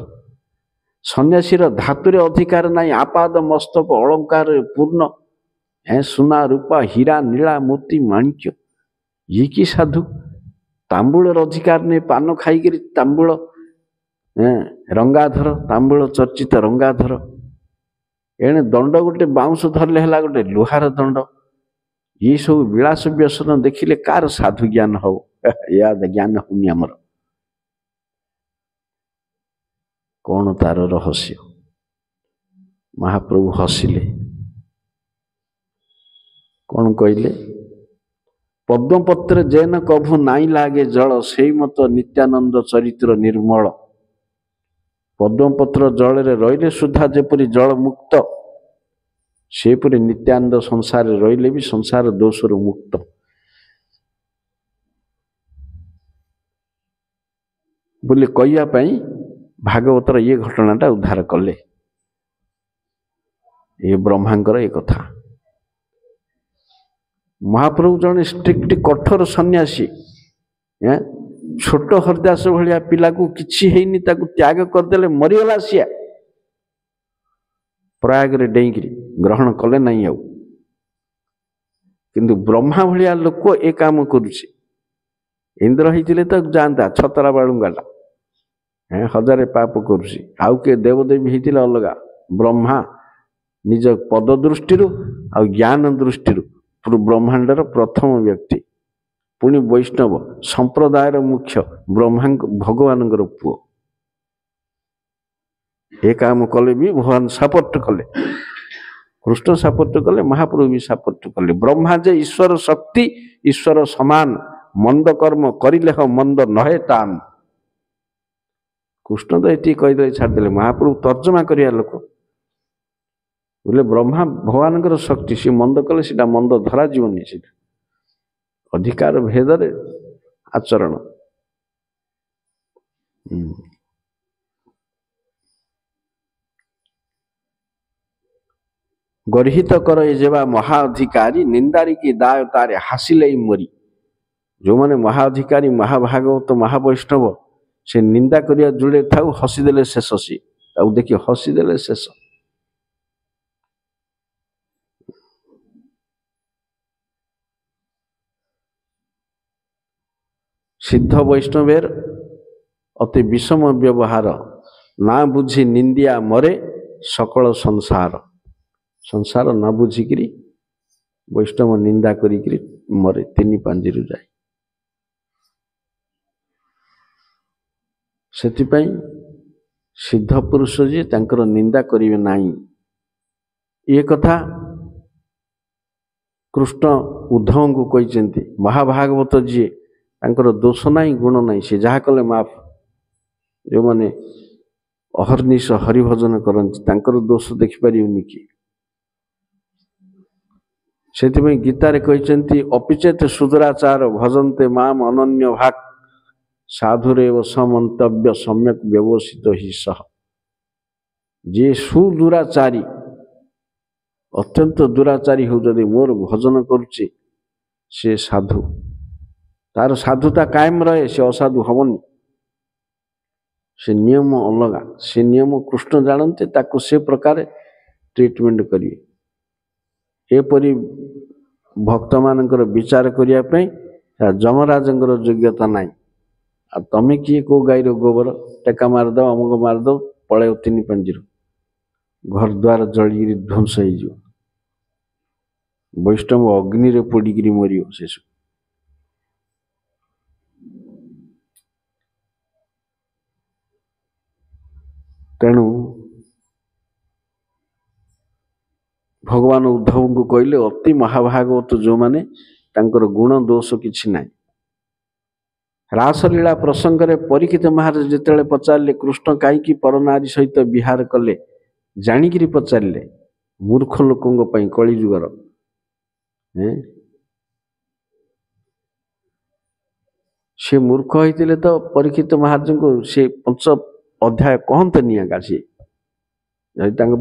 ସନ୍ନ୍ୟାସୀର ଧାତୁରେ ଅଧିକାର ନାହିଁ, ଆପାଦ ମସ୍ତକ ଅଳଙ୍କାରରେ ପୂର୍ଣ୍ଣ, ସୁନା ରୂପା ହୀରା ନୀଳା ମୋତି ମାଣିକ୍ୟ। ଇଏ କି ସାଧୁ? ତାମ୍ବୁଳର ଅଧିକାର ନେଇ ପାନ ଖାଇକିରି ତାମ୍ବୁଳ ରଙ୍ଗାଧର, ତାମ୍ବୁଳ ଚର୍ଚ୍ଚିତ ରଙ୍ଗାଧର। ଏଣେ ଦଣ୍ଡ ଗୋଟେ ବାଉଁଶ ଧରିଲେ ହେଲା ଗୋଟେ ଲୁହାର ଦଣ୍ଡ। ଇଏ ସବୁ ବିଳାସ ବ୍ୟସନ ଦେଖିଲେ କାହାର ସାଧୁ ଜ୍ଞାନ ହବ? ଏହା ଜ୍ଞାନ ହଉନି ଆମର। କ'ଣ ତାର ରହସ୍ୟ? ମହାପ୍ରଭୁ ହସିଲେ, କ'ଣ କହିଲେ? ପଦ୍ମପତ୍ରେ ଯେନ କଭୁ ନାଇଁ ଲାଗେ ଜଳ, ସେଇ ମତ ନିତ୍ୟାନନ୍ଦ ଚରିତ୍ର ନିର୍ମଳ। ପଦ୍ମପତ୍ର ଜଳରେ ରହିଲେ ସୁଦ୍ଧା ଯେପରି ଜଳ ମୁକ୍ତ, ସେପରି ନିତ୍ୟାନନ୍ଦ ସଂସାରରେ ରହିଲେ ବି ସଂସାର ଦୋଷରୁ ମୁକ୍ତ। ବୋଲି କହିବା ପାଇଁ ଭାଗବତର ଇଏ ଘଟଣାଟା ଉଦ୍ଧାର କଲେ। ଏ ବ୍ରହ୍ମାଙ୍କର ଏ କଥା। ମହାପ୍ରଭୁ ଜଣେ ଷ୍ଟ୍ରିକ୍ଟ କଠୋର ସନ୍ନ୍ୟାସୀ। ଛୋଟ ହରିଦାସ ଭଳିଆ ପିଲାକୁ କିଛି ହେଇନି ତାକୁ ତ୍ୟାଗ କରିଦେଲେ, ମରିଗଲା ସିଏ। ପ୍ରୟାଗରେ ଡେଇଁକିରି ଗ୍ରହଣ କଲେ ନାହିଁ ଆଉ। କିନ୍ତୁ ବ୍ରହ୍ମା ଭଳିଆ ଲୋକ ଏ କାମ କରୁଛି। ଇନ୍ଦ୍ର ହେଇଥିଲେ ତ ଯାଆନ୍ତା, ଛତରା ବାଳୁଙ୍ଗାଟା, ହଜାରେ ପାପ କରୁଛି। ଆଉ କିଏ ଦେବଦେବୀ ହେଇଥିଲେ ଅଲଗା। ବ୍ରହ୍ମା ନିଜ ପଦ ଦୃଷ୍ଟିରୁ ଆଉ ଜ୍ଞାନ ଦୃଷ୍ଟିରୁ ବ୍ରହ୍ମାଣ୍ଡର ପ୍ରଥମ ବ୍ୟକ୍ତି, ପୁଣି ବୈଷ୍ଣବ ସମ୍ପ୍ରଦାୟର ମୁଖ୍ୟ, ଭଗବାନଙ୍କର ପୁଅ। ଏ କାମ କଲେ ବି ଭଗବାନ ସପୋର୍ଟ କଲେ, କୃଷ୍ଣ ସପୋର୍ଟ କଲେ, ମହାପ୍ରଭୁ ବି ସପୋର୍ଟ କଲେ। ବ୍ରହ୍ମା ଯେ ଈଶ୍ୱର ଶକ୍ତି, ଈଶ୍ୱର ସମାନ, ମନ୍ଦ କର୍ମ କରିଲେ ହ ମନ୍ଦ ନହେ ତାନ। କୃଷ୍ଣ ତ ଏତିକି କହିଦେଲେ ଛାଡ଼ିଦେଲେ। ମହାପ୍ରଭୁ ତର୍ଜମା କରିବା ଲୋକ ବୋଲେ ବ୍ରହ୍ମା ଭଗବାନଙ୍କର ଶକ୍ତି, ସେ ମନ୍ଦ କଲେ ସେଟା ମନ୍ଦ ଧରାଯିବନି, ସେଟା ଅଧିକାର ଭେଦରେ ଆଚରଣ। ଗର୍ହିତ କର ଏ ଯେବା ମହା ଅଧିକାରୀ, ନିନ୍ଦାରୀ କି ଦାୟ ତାରେ ହାସିଲେ ମରି। ଯେଉଁମାନେ ମହା ଅଧିକାରୀ, ମହାଭାଗବତ, ମହାବୈଷ୍ଣବ, ସେ ନିନ୍ଦା କରିବା ଯୋଡ଼େ ଥାଉ, ହସିଦେଲେ ଶେଷ। ସିଏ ଆଉ ଦେଖି ହସିଦେଲେ ଶେଷ। সিদ্ধ বৈষ্ণবের অতি বিষম ব্যবহার, না বুঝি নিন্দিয়া মরে সকল সংসার। ସଂସାର ନ ବୁଝିକିରି ବୈଷ୍ଣବ ନିନ୍ଦା କରିକିରି ମରେ, ତିନି ପାଞ୍ଜିରୁ ଯାଏ। ସେଥିପାଇଁ ସିଦ୍ଧ ପୁରୁଷ ଯିଏ ତାଙ୍କର ନିନ୍ଦା କରିବେ ନାହିଁ। ଏ କଥା କୃଷ୍ଣ ଉଦ୍ଧବଙ୍କୁ କହିଛନ୍ତି। ମହାଭାଗବତ ଯିଏ, ତାଙ୍କର ଦୋଷ ନାହିଁ, ଗୁଣ ନାହିଁ, ସେ ଯାହା କଲେ ମାଫ। ଯେଉଁମାନେ ଅହର୍ନିଶ ହରିଭଜନ କରନ୍ତି ତାଙ୍କର ଦୋଷ ଦେଖିପାରିବନି କି? ସେଥିପାଇଁ ଗୀତାରେ କହିଛନ୍ତି, ଅପିଚେତ ସୁଦୁରାଚାର ଭଜନ୍ତେ ମାମ ଅନନ୍ୟ ଭାକ୍, ସାଧୁରେବ ସମନ୍ତବ୍ୟ ସମ୍ୟକ ବ୍ୟବସିତ ହି ସହ। ଯିଏ ସୁଦୁରାଚାରୀ, ଅତ୍ୟନ୍ତ ଦୁରାଚାରୀ ହଉ, ଯଦି ମୋର ଭଜନ କରୁଛି, ସେ ସାଧୁ, ତାର ସାଧୁତା କାୟମ ରହେ, ସେ ଅସାଧୁ ହବନି। से नियम अलग से नियम कृष्ण जानते ताको से प्रकार ट्रीटमेंट करिए एपरी भक्त मानकर विचार करने जमराजंकर योग्यता नाई आ तमें किए को गाईर गोबर टेका मारद अमुक मारद पलैव 3 पंजीर घर द्वार जलिक ध्वंस हो वैष्णव अग्नि रे पोड़िकी मर से तेणु भगवान उद्धव को कहले अति महाभागवत जो माने तांकर गुण दोष किछि नाई रासलीला प्रसंग रे परीक्षित महाराज जिते पचारे कृष्ण कहीं परनारी सहित विहार कले जाणिक पचारे मूर्ख लोकों कलिजुगर से मूर्ख होते तो परीक्षित महाराज को से 5 अध्याय कहते नहीं आगा सी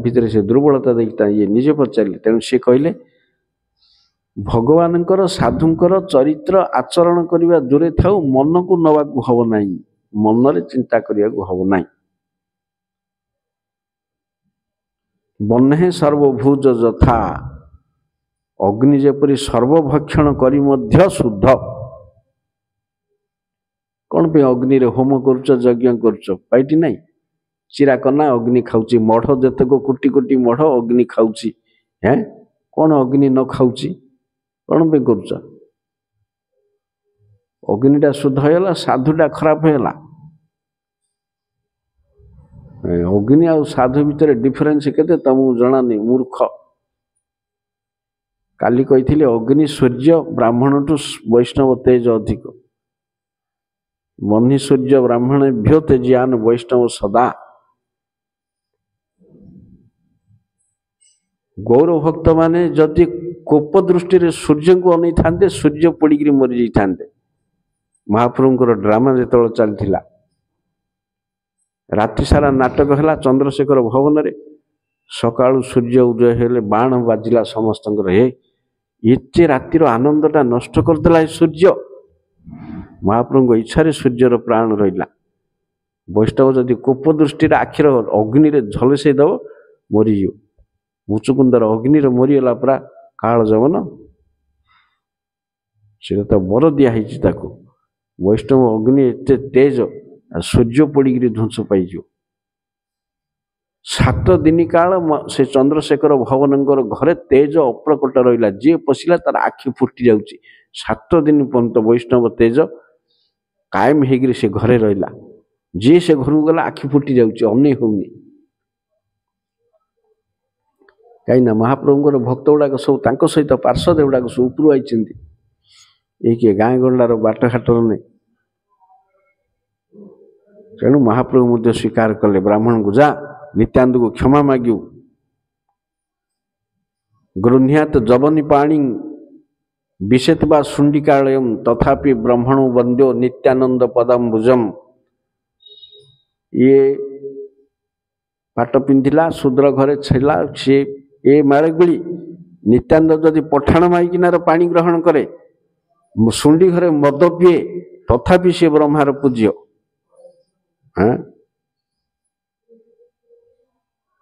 भितर से दुर्बलता देखता ये निजे पचारे तेणु सी कहले भगवानकर साधुंकर चरित्र आचरण करने दूरे थाउ मन को नवा हम ना मन रे चिंता करने हम ना बन्हे सर्वभुज यथा अग्नि जेपरी सर्वभक्षण करी मध्य शुद्ध कौन पे अग्नि रे होम करुच यज्ञ करुच पाइटी नहीं चिरा कना अग्नि खाऊची मठ जतक कोटी कोटी मठ अग्नि खाऊची हैं कौन अग्नि न खाऊची कौन पे करुच अग्निटा शुद्ध होगा साधुटा खराब होगा अग्नि आ साधु भितर डिफरेंस केते तुमको जना नहीं मूर्ख काली कही अग्नि सूर्य ब्राह्मण टू वैष्णव तेज अधिक मनी सूर्य ब्राह्मण भ्यो तेजियान वैष्णव सदा गौरव भक्त माने जदि कोप दृष्टि रे सूर्य को अनै थांते सूर्य पड़ी मरी जाइथांते महाप्रभुंकर ड्रामा जो चलता राति सारा नाटक है चंद्रशेखर भवन रे सकाळु सूर्य उदय हेले बाण बाजिला समस्त एते रातिर आनंदटा नष्ट करदेला सूर्य महाप्रभु इच्छा सूर्यर प्राण रहा वैष्णव जदि कोप दृष्टि आखिर अग्नि रे झलसई दब मरीज मुचुकुंदर अग्नि रे मरीगला पूरा काल जवन से तो बर दिखाई वैष्णव अग्नि एते तेज सूर्य पड़ी ध्वंस पाई 7 दिन काल से चंद्रशेखर भवनंकर घरे तेज अप्रकट रहा जी पशिला तार आखि फुटी जाउची 7 दिन पर्यंत वैष्णव तेज कायम होगी से घरे रहा जी से घर गला आखि फुटी जाउची अनै होनी कहीं महाप्रभुंर भक्त गुड़ाक सब तांको सहित पार्षद गुड़ाक सब उपरू आई ये गाँ गंडार बाटघाटर नहीं तेणु महाप्रभु मुझे स्वीकार कले ब्राह्मण को जा नित्यानंद को क्षमा माग्यू गृह्यात जवनी पाणी विशेत बा शुंडिकालयम तथापि ब्रह्मणो वंद्यो नित्यानंद पदाम्बुजम ये पाट पिंधिला शूद्र घरे छेला सी ए मारेगुड़ी नित्यानंद जदि पठाण माइकिनार पानी ग्रहण करे शुंडी घरे मद पिए तथापि सी ब्रह्मार पूज्य हाँ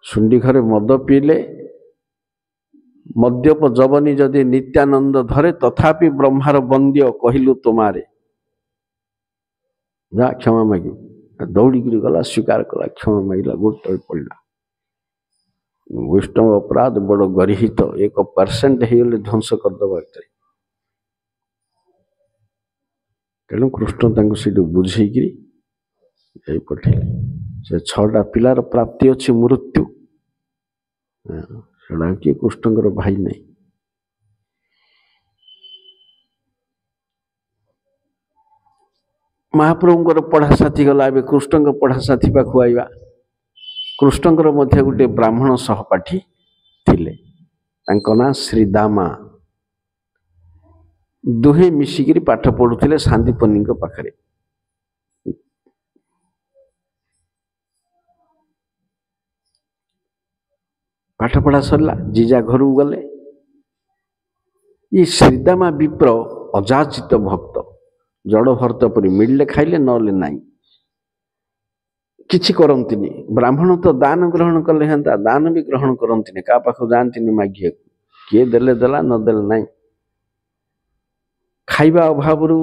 शुंडी घरे मद पीले मद्यप जवनी जदि नित्यानंद धरे तथापि ब्रह्मार बंद्य कहलु तुम्हारे जा क्षमा मागी दौड़िक गला स्वीकार कला क्षमा मागिला गोड़ तले पड़ा वैष्णव अपराध बड़ गरिहित 1% होगले ध्वंस करदे तेणु कृष्ण से बुझेकि पठेले से 6टा पिलार प्राप्ति अच्छी मृत्यु से किए कृष्णकर भाई नहीं महाप्रभुंकर पढ़ा साथी गला कृष्ण पढ़ा साथी पाखु आइबा कृष्णकर मध्य गोटे ब्राह्मण सहपाठी थिले तांको ना श्रीदामा दुहे मिसिकिरी पाठ पढ़ुथिले सांदीपनी पाखरे पाठ पढ़ा सरला जीजा घर गले ये श्रीदामा विप्र अजाचित भक्त जड़ भरत परी मिलले खाइले नले नाई କିଛି କରନ୍ତିନି। ବ୍ରାହ୍ମଣ ତ ଦାନ ଗ୍ରହଣ କଲେ ହେନ୍ତା, ଦାନ ବି ଗ୍ରହଣ କରନ୍ତିନି, କାହା ପାଖକୁ ଯାଆନ୍ତିନି ମାଗିବାକୁ। କିଏ ଦେଲେ ଦେଲା, ନଦେଲେ ନାହିଁ। ଖାଇବା ଅଭାବରୁ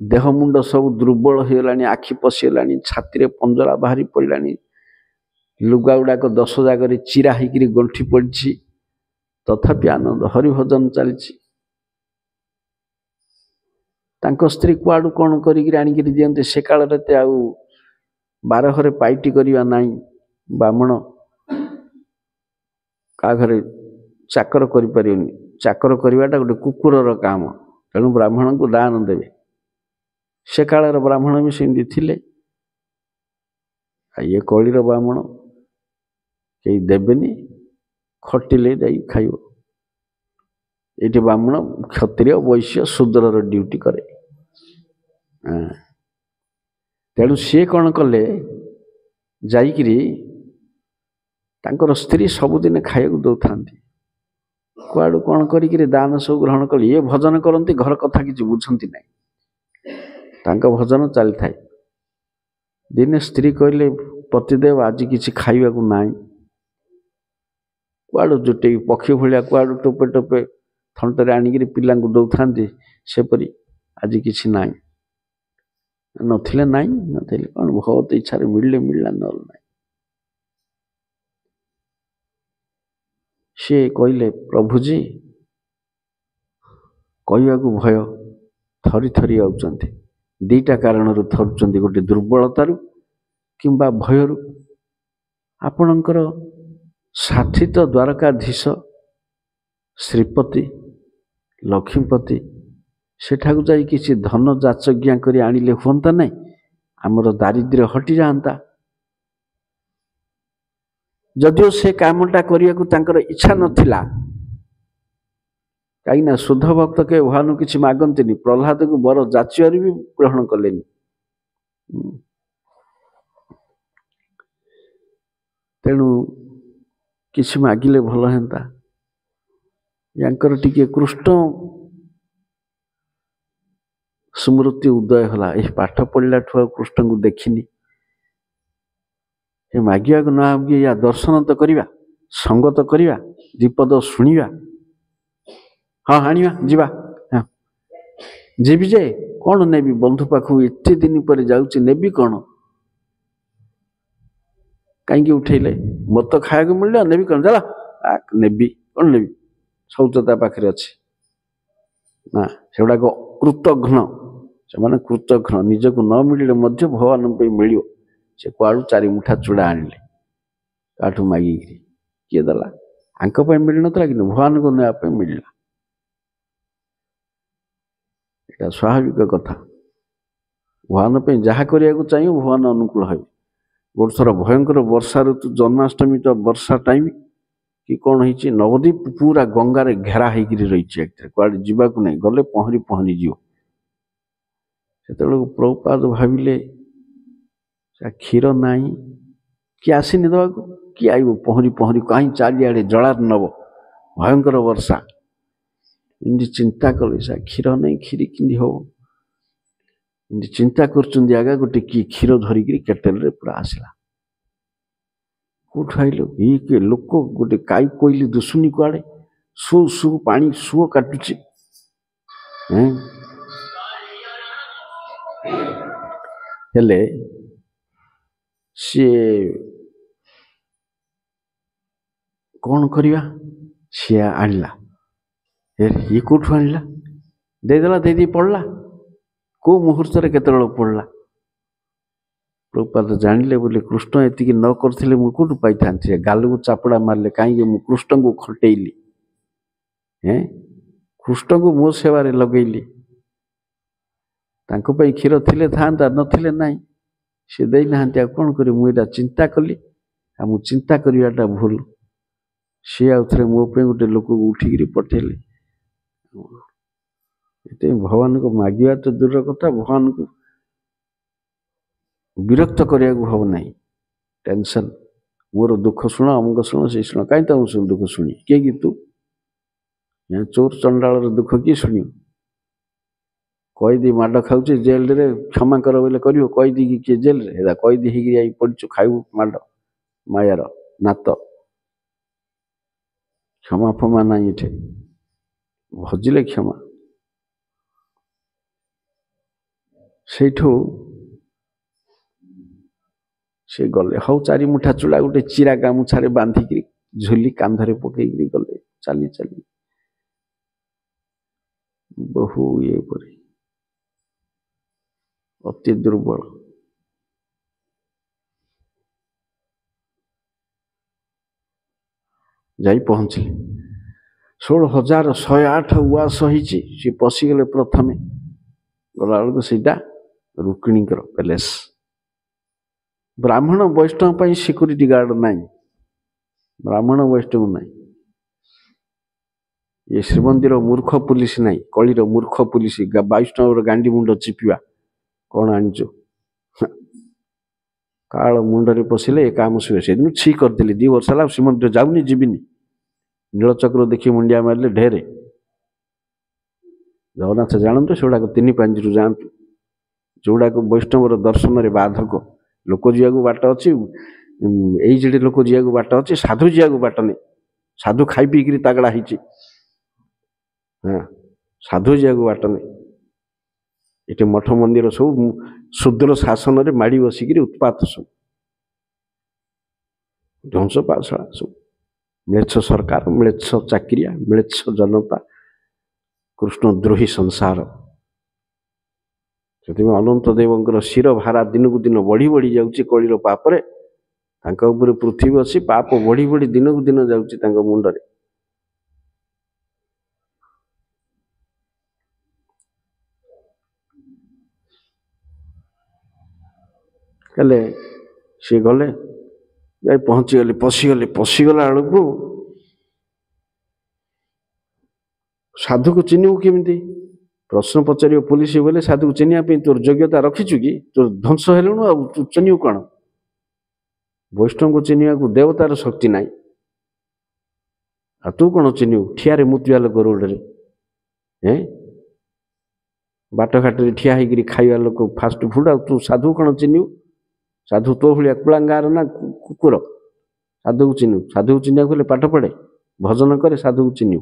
ଦେହ ମୁଣ୍ଡ ସବୁ ଦୁର୍ବଳ ହେଇଗଲାଣି, ଆଖି ପଶିଗଲାଣି, ଛାତିରେ ପଞ୍ଜରା ବାହାରି ପଡ଼ିଲାଣି, ଲୁଗା ଗୁଡ଼ାକ 10 ଜାଗାରେ ଚିରା ହେଇକିରି ଗଣ୍ଠି ପଡ଼ିଛି। ତଥାପି ଆନନ୍ଦ, ହରିଭଜନ ଚାଲିଛି। ତାଙ୍କ ସ୍ତ୍ରୀ କୁଆଡ଼ୁ କ'ଣ କରିକିରି ଆଣିକିରି ଦିଅନ୍ତି। ସେ କାଳରେ ତ ଆଉ ବାରଘରେ ପାଇଟି କରିବା ନାହିଁ। ବ୍ରାହ୍ମଣ କାହା ଘରେ ଚାକର କରିପାରିବନି, ଚାକର କରିବାଟା ଗୋଟେ କୁକୁରର କାମ। ତେଣୁ ବ୍ରାହ୍ମଣଙ୍କୁ ଦାନ ଦେବେ। ସେ କାଳର ବ୍ରାହ୍ମଣ ବି ସେମିତି ଥିଲେ। ଇଏ କଳିର ବ୍ରାହ୍ମଣ, କେହି ଦେବେନି, ଖଟିଲେ ଯାଇ ଖାଇବ। ଏଇଠି ବ୍ରାହ୍ମଣ କ୍ଷତ୍ରିୟ ବୈଶ୍ୟ ଶୂଦ୍ରର ଡ୍ୟୁଟି କରେ। ତେଣୁ ସିଏ କ'ଣ କଲେ, ଯାଇକିରି ତାଙ୍କର ସ୍ତ୍ରୀ ସବୁଦିନ ଖାଇବାକୁ ଦଉଥାନ୍ତି। କୁଆଡ଼ୁ କ'ଣ କରିକିରି ଦାନ ସବୁ ଗ୍ରହଣ କଲେ। ଇଏ ଭଜନ କରନ୍ତି, ଘର କଥା କିଛି ବୁଝନ୍ତି ନାହିଁ, ତାଙ୍କ ଭଜନ ଚାଲିଥାଏ। ଦିନେ ସ୍ତ୍ରୀ କହିଲେ, ପତିଦେବ ଆଜି କିଛି ଖାଇବାକୁ ନାହିଁ। କୁଆଡ଼ୁ ଜୁଟେଇ ପକ୍ଷୀ ଭଳିଆ କୁଆଡ଼ୁ ଟୋପେ ଟୋପେ ଥଣ୍ଟରେ ଆଣିକିରି ପିଲାଙ୍କୁ ଦଉଥାନ୍ତି, ସେପରି ଆଜି କିଛି ନାହିଁ। ନଥିଲେ ନାହିଁ, ନଥିଲେ କ'ଣ, ଭଗବତ ଇଚ୍ଛାରେ ମିଳିଲେ ମିଳିଲା, ନହେଲେ ନାହିଁ। ସିଏ କହିଲେ, ପ୍ରଭୁଜୀ କହିବାକୁ ଭୟ, ଥରି ଥରି ଆଉଛନ୍ତି। ଦୁଇଟା କାରଣରୁ ଥରୁଛନ୍ତି, ଗୋଟେ ଦୁର୍ବଳତାରୁ କିମ୍ବା ଭୟରୁ। ଆପଣଙ୍କର ସାଥୀ ତ ଦ୍ୱାରକାଧୀଶ ଶ୍ରୀପତି ଲକ୍ଷ୍ମୀପତି, ସେଠାକୁ ଯାଇ କିଛି ଧନ ଯାଚଜ୍ଞା କରି ଆଣିଲେ ହୁଅନ୍ତା ନାହିଁ? ଆମର ଦାରିଦ୍ର୍ୟ ହଟିଯାଆନ୍ତା। ଯଦିଓ ସେ କାମଟା କରିବାକୁ ତାଙ୍କର ଇଚ୍ଛା ନଥିଲା, କାହିଁକିନା ଶୁଦ୍ଧ ଭକ୍ତ କେବେ ଭଗବାନଙ୍କୁ କିଛି ମାଗନ୍ତିନି। ପ୍ରହ୍ଲାଦକୁ ବର ଯାଚିବାରୁ ବି ଗ୍ରହଣ କଲେନି। ତେଣୁ କିଛି ମାଗିଲେ ଭଲ ହୁଅନ୍ତା। ୟାଙ୍କର ଟିକେ କୃଷ୍ଣ ସ୍ମୃତି ଉଦୟ ହେଲା। ଏହି ପାଠ ପଢ଼ିଲାଠୁ ଆଉ କୃଷ୍ଣଙ୍କୁ ଦେଖିନି। ଏ ମାଗିବାକୁ ନ ମାଗି ୟା ଦର୍ଶନ ତ କରିବା, ସଙ୍ଗ ତ କରିବା, ଦ୍ୱିପଦ ଶୁଣିବା। ହଁ ଆଣିବା, ଯିବା। ଯିବି ଯେ କ'ଣ ନେବି? ବନ୍ଧୁ ପାଖକୁ ଏତେ ଦିନ ପରେ ଯାଉଛି, ନେବି କ'ଣ? କାହିଁକି ଉଠେଇଲେ? ମୋତେ ଖାଇବାକୁ ମିଳିଲା, ନେବି କ'ଣ? ଚାଲ ନେବି, କ'ଣ ନେବି? ସବୁ ତ ତା ପାଖରେ ଅଛି। ନା, ସେଗୁଡ଼ାକ କୃତଘ୍ନ। ସେମାନେ କୃତଘ୍ନ। ନିଜକୁ ନ ମିଳିଲେ ମଧ୍ୟ ଭଗବାନଙ୍କ ପାଇଁ ମିଳିବ। ସେ କୁଆଡ଼ୁ 4 ମୁଠା ଚୂଡ଼ା ଆଣିଲେ କାଠୁ ମାଗିକିରି। କିଏ ଦେଲା? ଆଙ୍କ ପାଇଁ ମିଳିନଥିଲା, କିନ୍ତୁ ଭଗବାନଙ୍କୁ ନେବା ପାଇଁ ମିଳିଲା। ଏଇଟା ସ୍ୱାଭାବିକ କଥା। ଭଗବାନ ପାଇଁ ଯାହା କରିବାକୁ ଚାହିଁବ, ଭଗବାନ ଅନୁକୂଳ ହେବେ। ଗୋଟେ ଥର ଭୟଙ୍କର ବର୍ଷା ଋତୁ, ଜନ୍ମାଷ୍ଟମୀ ତ ବର୍ଷା ଟାଇମ୍ କି କ'ଣ ହେଇଛି, ନବଦ୍ୱୀପ ପୁରା ଗଙ୍ଗାରେ ଘେରା ହେଇକିରି ରହିଛି। ଏଥିରେ କୁଆଡ଼େ ଯିବାକୁ ନାହିଁ, ଗଲେ ପହଁରି ପହଁରି ଯିବ। ସେତେବେଳକୁ ପ୍ରଭୁପାଦ ଭାବିଲେ, କ୍ଷୀର ନାହିଁ, କିଏ ଆସିନି ଦେବାକୁ, କିଏ ଆଇବ ପହଁରି ପହଁରି, କାହିଁ ଚାରିଆଡ଼େ ଜଳାର୍ଣ୍ଣବ, ଭୟଙ୍କର ବର୍ଷା। ଏମିତି ଚିନ୍ତା କଲେ, କ୍ଷୀର ନାହିଁ, କ୍ଷୀରି କେମିତି ହବ? ଏମିତି ଚିନ୍ତା କରୁଛନ୍ତି। ଆଗା ଗୋଟେ କିଏ କ୍ଷୀର ଧରିକିରି କେଟେଲରେ ପୁରା ଆସିଲା। କୋଉଠୁ ଆଇଲ? ଏଇ କିଏ ଲୋକ? ଗୋଟେ କାଇ କୋଇଲି ଦୁଶୁନି କୁଆଡ଼େ, ସୁ ସୁ ପାଣି ସୁଅ କାଟୁଛି। ହେଲେ ସିଏ କ'ଣ କରିବା? ସିଏ ଆଣିଲା। ଇଏ କୋଉଠୁ ଆଣିଲା? ଦେଇଦେଲା, ଦେଇଦେଇ ପଡ଼ିଲା। କୋଉ ମୁହୂର୍ତ୍ତରେ କେତେବେଳେ ପଡ଼ିଲା? ପ୍ରଭୁପାଦ ଜାଣିଲେ, ବୋଲି କୃଷ୍ଣ ଏତିକି ନ କରିଥିଲେ ମୁଁ କୋଉଠୁ ପାଇଥାନ୍ତି? ଗାଲକୁ ଚାପୁଡ଼ା ମାରିଲେ, କାହିଁକି ମୁଁ କୃଷ୍ଣଙ୍କୁ ଖଟେଇଲି? କୃଷ୍ଣଙ୍କୁ ମୋ ସେବାରେ ଲଗେଇଲି। ତାଙ୍କ ପାଇଁ କ୍ଷୀର ଥିଲେ ଥାନ୍ତା, ନଥିଲେ ନାହିଁ। ସେ ଦେଇନାହାନ୍ତି, ଆଉ କ'ଣ କରିବି? ମୁଁ ଏଇଟା ଚିନ୍ତା କଲି, ଆଉ ମୁଁ ଚିନ୍ତା କରିବାଟା ଭୁଲ। ସିଏ ଆଉ ଥରେ ମୋ ପାଇଁ ଗୋଟେ ଲୋକକୁ ଉଠିକିରି ପଠେଇଲେ। ଏତେ ଭଗବାନଙ୍କୁ ମାଗିବା ତ ଦୂରର କଥା, ଭଗବାନଙ୍କୁ ବିରକ୍ତ କରିବାକୁ ହବ ନାହିଁ। ଟେନସନ୍, ମୋର ଦୁଃଖ ଶୁଣ, ଅମୁକ ଶୁଣ, ସେଇ ଶୁଣ। କାହିଁ ତମ ଦୁଃଖ ଶୁଣି? କିଏ କି ତୁ? ଚୋର ଚଣ୍ଡାଳର ଦୁଃଖ କିଏ ଶୁଣିବ? कैदी माड खाऊे जेल रे क्षमा कर बोले कर कैदी की किए जेल रे कैदी होगी पड़चु खाइबू माड मायार नात क्षमा फमा ना ये भजिले क्षमा से से गले हौ चारि मुठा चूड़ा गोटे चिरा गामुछारे बांधिक झुली कांधरे पकईकरी गले चली चली बहु ये परी अति दुर्बल जाई पहुँचले 16,108 उआस सी पशिगले प्रथमे गला बेलू सीटा रुक्मिणी पैलेस ब्राह्मण वैष्णव पर सिक्यूरीटी गार्ड ना ब्राह्मण वैष्णव ना ये श्रीमंदिर मूर्ख पुलिस ना कलिर मूर्ख पुलिस वैष्णव गांडी मुंड चिपिवा कौन आणचु काल मुंडरे पशिले काम शुए से दिन छि करदेली 2 वर्ष है श्रीमंदिर जाऊनी जीविनी नीलचक्र देखी मुंडिया मारे ढेरे जगन्नाथ जानते से 3 पांजु जातु जोड़ाक वैष्णवर दर्शन में बाधक लोक जीवा बाट अच्छी ये लोक जीवा बाट अच्छी साधु जीवा बाट नहीं साधु खाई पीकरी तागड़ा होती हाँ साधु जीवा बाट नहीं ये मठ मंदिर सब शूद्र शासन में माड़ी बसिक उत्पात सब ध्वंस पाशा सब म्लेच्छ सरकार म्लेच्छ चाकरिया म्लेच्छ जनता कृष्णद्रोही संसार से अनंत देवंकर शिर भारा दिन को दिन बढ़ी बढ़ी जाऊँगी कलिर पापरे पृथ्वी अच्छी पाप बढ़ी बढ़ी दिन को दिन जाऊँगी मुंडरे कले सी गले जा पहुँचीगले पशिगला बेलू साधु को चिन्हू केमी प्रश्न पचार पुलिस बोले साधु को चिन्ह तोर योग्यता रखीचु कि तोर ध्वंस हेलु तू चिन्हू कौन वैष्णव को चिन्ह को देवतार शक्ति ना तू कौन चिन्हू ठिया मुतुआ लोक रोड रे बाटघाट ठिया होकर खाଇବା लोक फास्ट फूड तू साधु कौन चिन्हू साधु तो भाया कुलांगार ना कुकुर साधु को चिन्हू साधु को चिन्ह को पाठ पढ़े भजन करे साधु को चिन्हू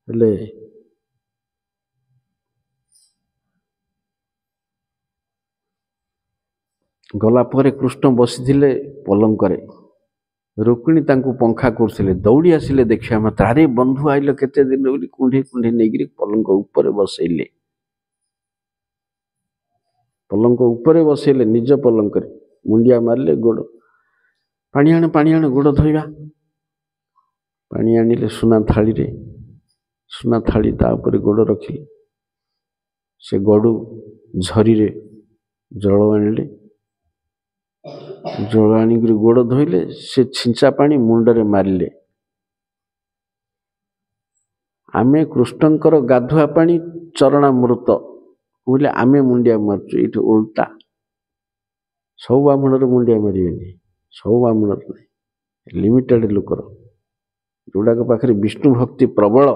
हेले गला परे कृष्ण बसी पलंकरे रुक्मिणी तांको पंखा करथिले दौड़ी आसिले देखिया मात्र अरे बंधु आइल केते दिन बोली कुंढी कुंढी नेगिरी पलंक ऊपर बसैले पलंक ऊपर बसैले निज पलंक रे मुंडिया मारले गोड़ पानी आण गोड़ धोइबा पानी आनिले सुना थाली ता ऊपर गोड़ रखिले से गड़ू झरी रे जल आनिले जल आनिक गोड़ धोइले से छिंचा पानी मुंडरे मारिले आमे कृष्णंकर गाधुआ पानी चरणामृत बोले आमे मुंडिया मारचु ये उल्टा सब ब्राह्मण मुंडिया मारे सब ब्राह्मण नहीं लिमिटेड लोकर जोड़ाक पाखे विष्णु भक्ति प्रबल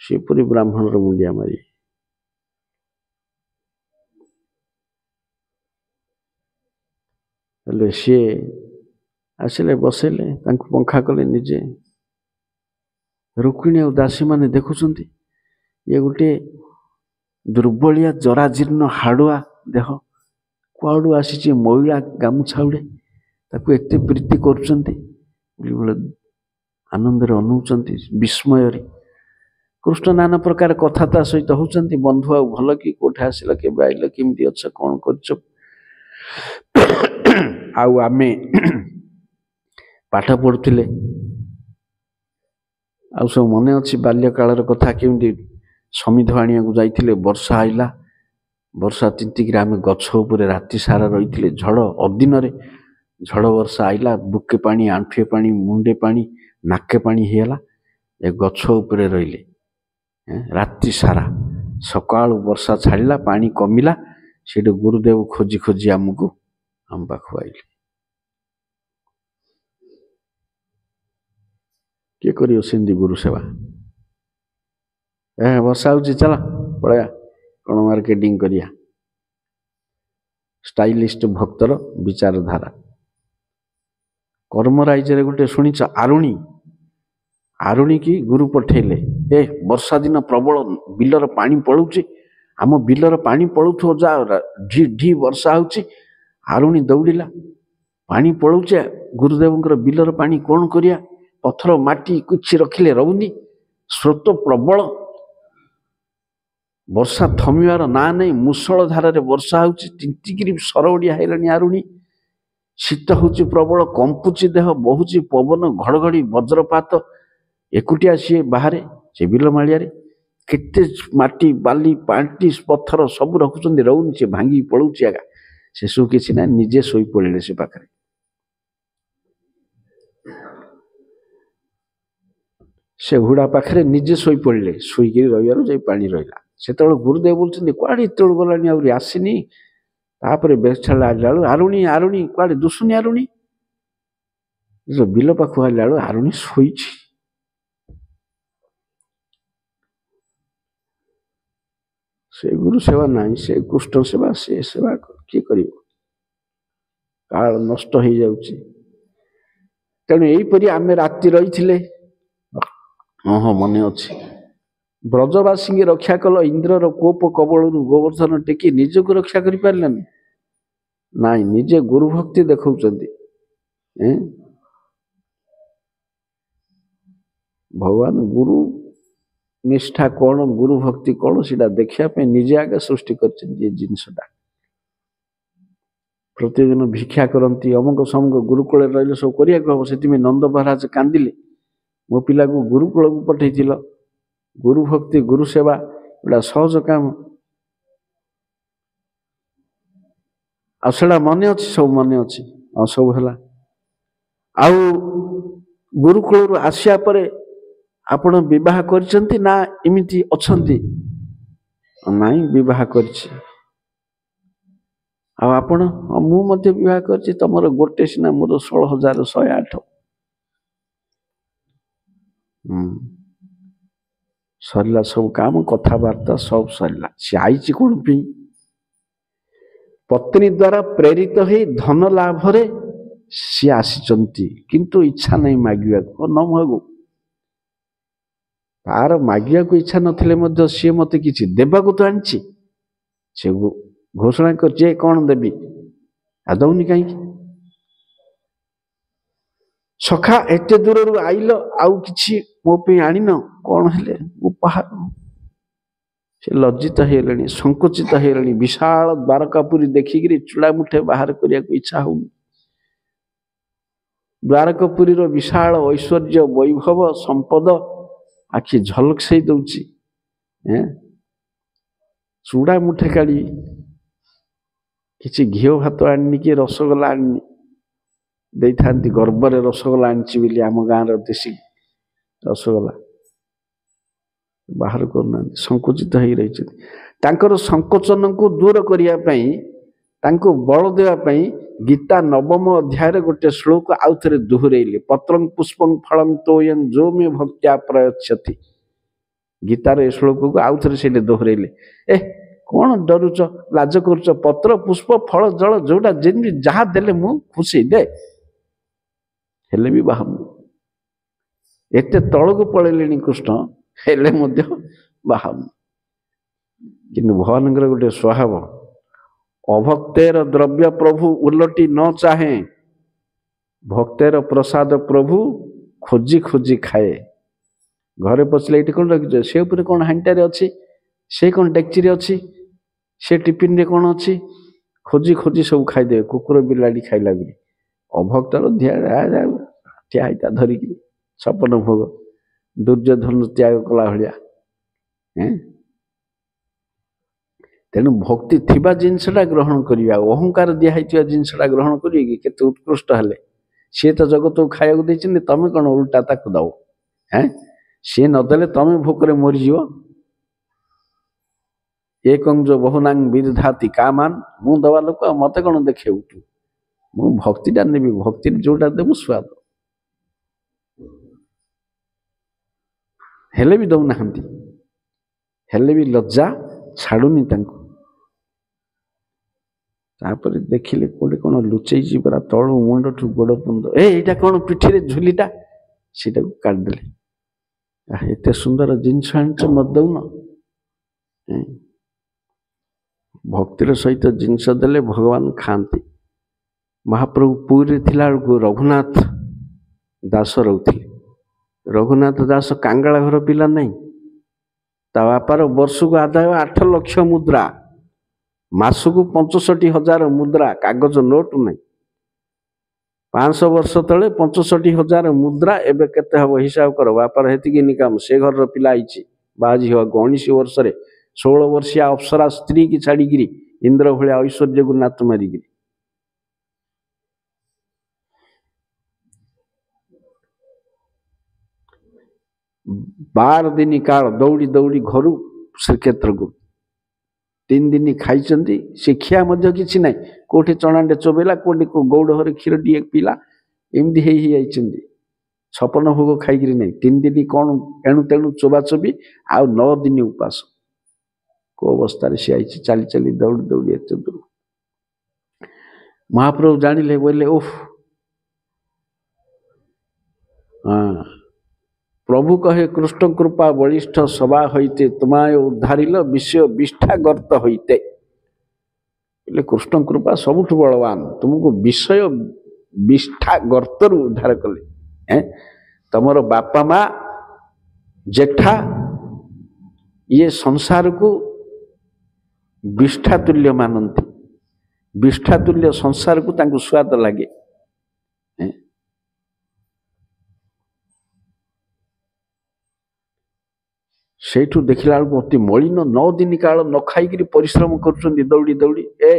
से पूरी ब्राह्मण मुंडिया मारे हेले सी आसिले बसैले पंखा कले निजे रुक्मिणी और दासी माने देखुंट ये गोटे दुर्बलिया जराजीर्ण हाड़ुआ देह कुआड़ू आसी महिला गामुछा गुड़े ताकू एत प्रीति कर आनंद अनौंट विस्मय कृष्ण नाना प्रकार कथा सहित होती बंधु आ भल कि कोठे आसिल के आइल केमती अच्छ कौन कर आमे पाठ पढ़ुले आ सब मन अच्छी बाल्यकालर कथा केमती समिध आनिया को जाइथिले वर्षा आइला वर्षा तिंतिक आम गछ उपरे राति सारा रही झड़ अदिन झड़ वर्षा आइला बुके पानी आंठुए पानी मुंडे पानी नाके पानी होगा ए गछ उपरे रहिले राति सारा सकाळ वर्षा छाड़िला पानी कमिला से गुरुदेव खोजी खोजी आमको आम पाखु आइले किए करियो सेमती गुरु सेवा वर्षा होची चला पळया कौन मार्केटिंग करिया स्टाइलिस्ट भक्तर विचारधारा कर्मराइज रे गोटे शुणीच आरुणी आरुणी की गुरु पठेले ए वर्षा दिन प्रबल बिलर पानी पड़ुची आम बिलर पानी पड़ुथो जा ढी ढी वर्षा होची आरुणी दौड़िला पानी पड़ुचे गुरुदेवंकर बिलर पानी कौन करिया पत्थर माटी कुछ रखिले रहुनी स्रोत प्रबल वर्षा थमिवार ना नहीं मुसळ धारा रे वर्षा होची टिंटिकिरी सरवड़िया हेलानी आरुणी शीत होची प्रबल कंपुची देह बहुची पवन घड़घड़ी वज्रपात एकुटिया सी बाहर से बिल माड़िया केते माटी बाली पाटी पत्थर सब रखुचंदी रहुनी से भांगी पड़ुची आगा से सु किछि ना निजे सोई पड़िले से पाखरे से हुड़ा पाखरे निजे सोई पड़िले सोईकी रहियारो जे पानी रहिला सेतळ गुरुदेव बोलछन्ती क्वाडी तेळ गलानी आउरी आसीनी तापरे बेछला आलाळु आरुणी आरुणी क्वाडी दुसुनी आरुणी जो बिल पाखु आलाळु आरुणी सोईछि से गुरु सेवा नहीं से कृष्ण सेवा से सेवा किए कर काल नष्ट हो जाउछि तेणु यहीपरि आमे राति रही हाँ मन अच्छे ब्रजवासी की रक्षा कल इंद्रर कोप कबल गोवर्धन टेकी निजक रक्षा कर पारानी नाई निजे गुरु भक्ति देखौचंदी भगवान गुरु निष्ठा कौन गुरु भक्ति कौन सीटा देखा निजे आगे सृष्टि कर जिनसटा प्रतिदिन भिक्षा करती अमुक समक गुरुकुल रही सब करिया हम से नंद महाराज कांदिले मो पिला को गुरुकुल को पठे गुरु भक्ति गुरु सेवा एटा सहज काम आसड़ा मन अच्छी सब मन अच्छी सब है आउ गुरुकुल आसिया परे आपण विवाह करछंती ना इमिति अछंती नाई विवाह करछि आ आपण मु मध्ये विवाह करछि तमर गोटे सिना मोर 16,108 सरला सब काम कथावार्ता सब सरला से आईची कोन पी पत्नी द्वारा प्रेरित हो धन लाभ रे सी आसीचंती किंतु इच्छा नहीं मागिया को न मगु तार मागिया को इच्छा नथिले मध्य सी मते किछि देबा को तो आनछि से घोषणा कर जे कोन देबी आदौनी काई सखा एते दूर आइल आउ किछि मो पे आनिन कोन हेले उपहार से लज्जित हेलेनी संकुचित हेलेनी विशाल द्वारकापुरी देखिगिरी चूड़ा मुठे बाहर करिया को इच्छा हो द्वारकापुरी रो विशाल ऐश्वर्य वैभव संपद आखि झलक से दउची चूड़ा मुठे काढ़ी किछि घिओ भात आनी कि रसगोला आनी दे थांती गर्भरे रसगोला आनी बोली आम गाँव देशी रसगोला बाहर करना संकुचित हो रही तांकर संकोचन को दूर करने बल देवाई गीता नवम अध्याय गोटे श्लोक आउ थे दोहरैले पत्रं पुष्पं फलं तोयं जो मे भक्त्या प्रयच्छति गीतार ए श्लोक को आउ थे से दोहरैले कौन डरुच लाज करुच पत्र पुष्प फल जल जोटा जेमि जहाँ देले मु खुशी दे हेले भी बाहर एते तलक पलैले कृष्ण हेले मध्य बाहर किंतु भगवान गोटे स्वभाव अभक्तेर द्रव्य प्रभु उलटी न चाहे भक्तेर प्रसाद प्रभु खोजी खोजी खाए घरे पचले ये कौन रखिछ से ऊपर कौन हांटारे अच्छी से कौन डेक्ची अच्छी से टिफिन रे कौन अच्छी खोजी खोजी सब खाईदे कुकुर बिलाड़ी खाइला भी अभक्तर ठिया धरिकी सपन भोग दुर्योधन त्याग कला भाया तेणु भक्ति थिबा जिनसटा ग्रहण करिया अहंकार दिया जिनसटा ग्रहण करिए केते उत्कृष्ट हेले सी तो जगत को खाया देते तमें कौन उल्टा ताक दो सी नदेले तमें भोकरे मरीज एकं जो बहुनांग विधाति कामान मु दवा लोक मत कौन देखे तू मु भक्तिटा नेबी भक्ति जोटा देबु स्वाद हेले भी दौना, हेले भी लज्जा छाड़ुनी तांको। तापर देखिले कोडे कोन लुचेई परा तळु मुंड ठु गोड़ पंद एटा कोन पिठी रे झुलीटा सेटा को काट देले। एते सुंदर जिनस आनछ मत दउन। भक्तिर सहित जिनस देले भगवान खाती। महाप्रभु पुरी थिला रघुनाथ दास रहुथिले। रघुनाथ दास कांगाला घर पिला नहीं। ता बापार वर्ष को आदाय 8 लाख मुद्रा, मासकू 65,000 मुद्रा, कागज नोट नहीं। 500 वर्ष तले 65,000 मुद्रा, एबे केते हबो हिसाब करो। बापार हेतिकी निकाम से घर पिला आइछि बाजी हो 19 वर्ष रे 16 वर्षिया अप्सरा स्त्री की छाड़ीगिरी इंद्र भलिया ऐश्वर्य को नात मारिगिरी। बार दिन काल दौड़ी दौड़ी घरू श्रीक्षेत्र को 3 दिन खाई से खिया मध्य किसी ना कोठे चणाटे चोबेला कोठे गौड़ हरे क्षीर टी पीला एमती आई 56 भोग खाई नहीं। 3 दिन कौन एणु तेणु चोबा चोबी आ 9 दिन उपास को अवस्था सी आई चली चली दौड़ी दौड़ी एत दूर। महाप्रभु जानिले बोले ओह हाँ प्रभु कहे कृष्ण कृपा बलिष्ठ सभा होते तुम्हाय उद्धारिल विषय विष्ठा गर्त होते। कृष्ण कृपा सबुठ बलवान तुमको विषय विष्ठा गर्तर उद्धार कले। तमर बापा माँ जेठा ये संसार को विष्ठा तुल्य मानती। विष्ठा तुल्य संसार को तांको स्वाद लगे। सेठू देखला अति मलिन 9 दिन काल न खाई परिश्रम कर दौड़ी दौड़ी ए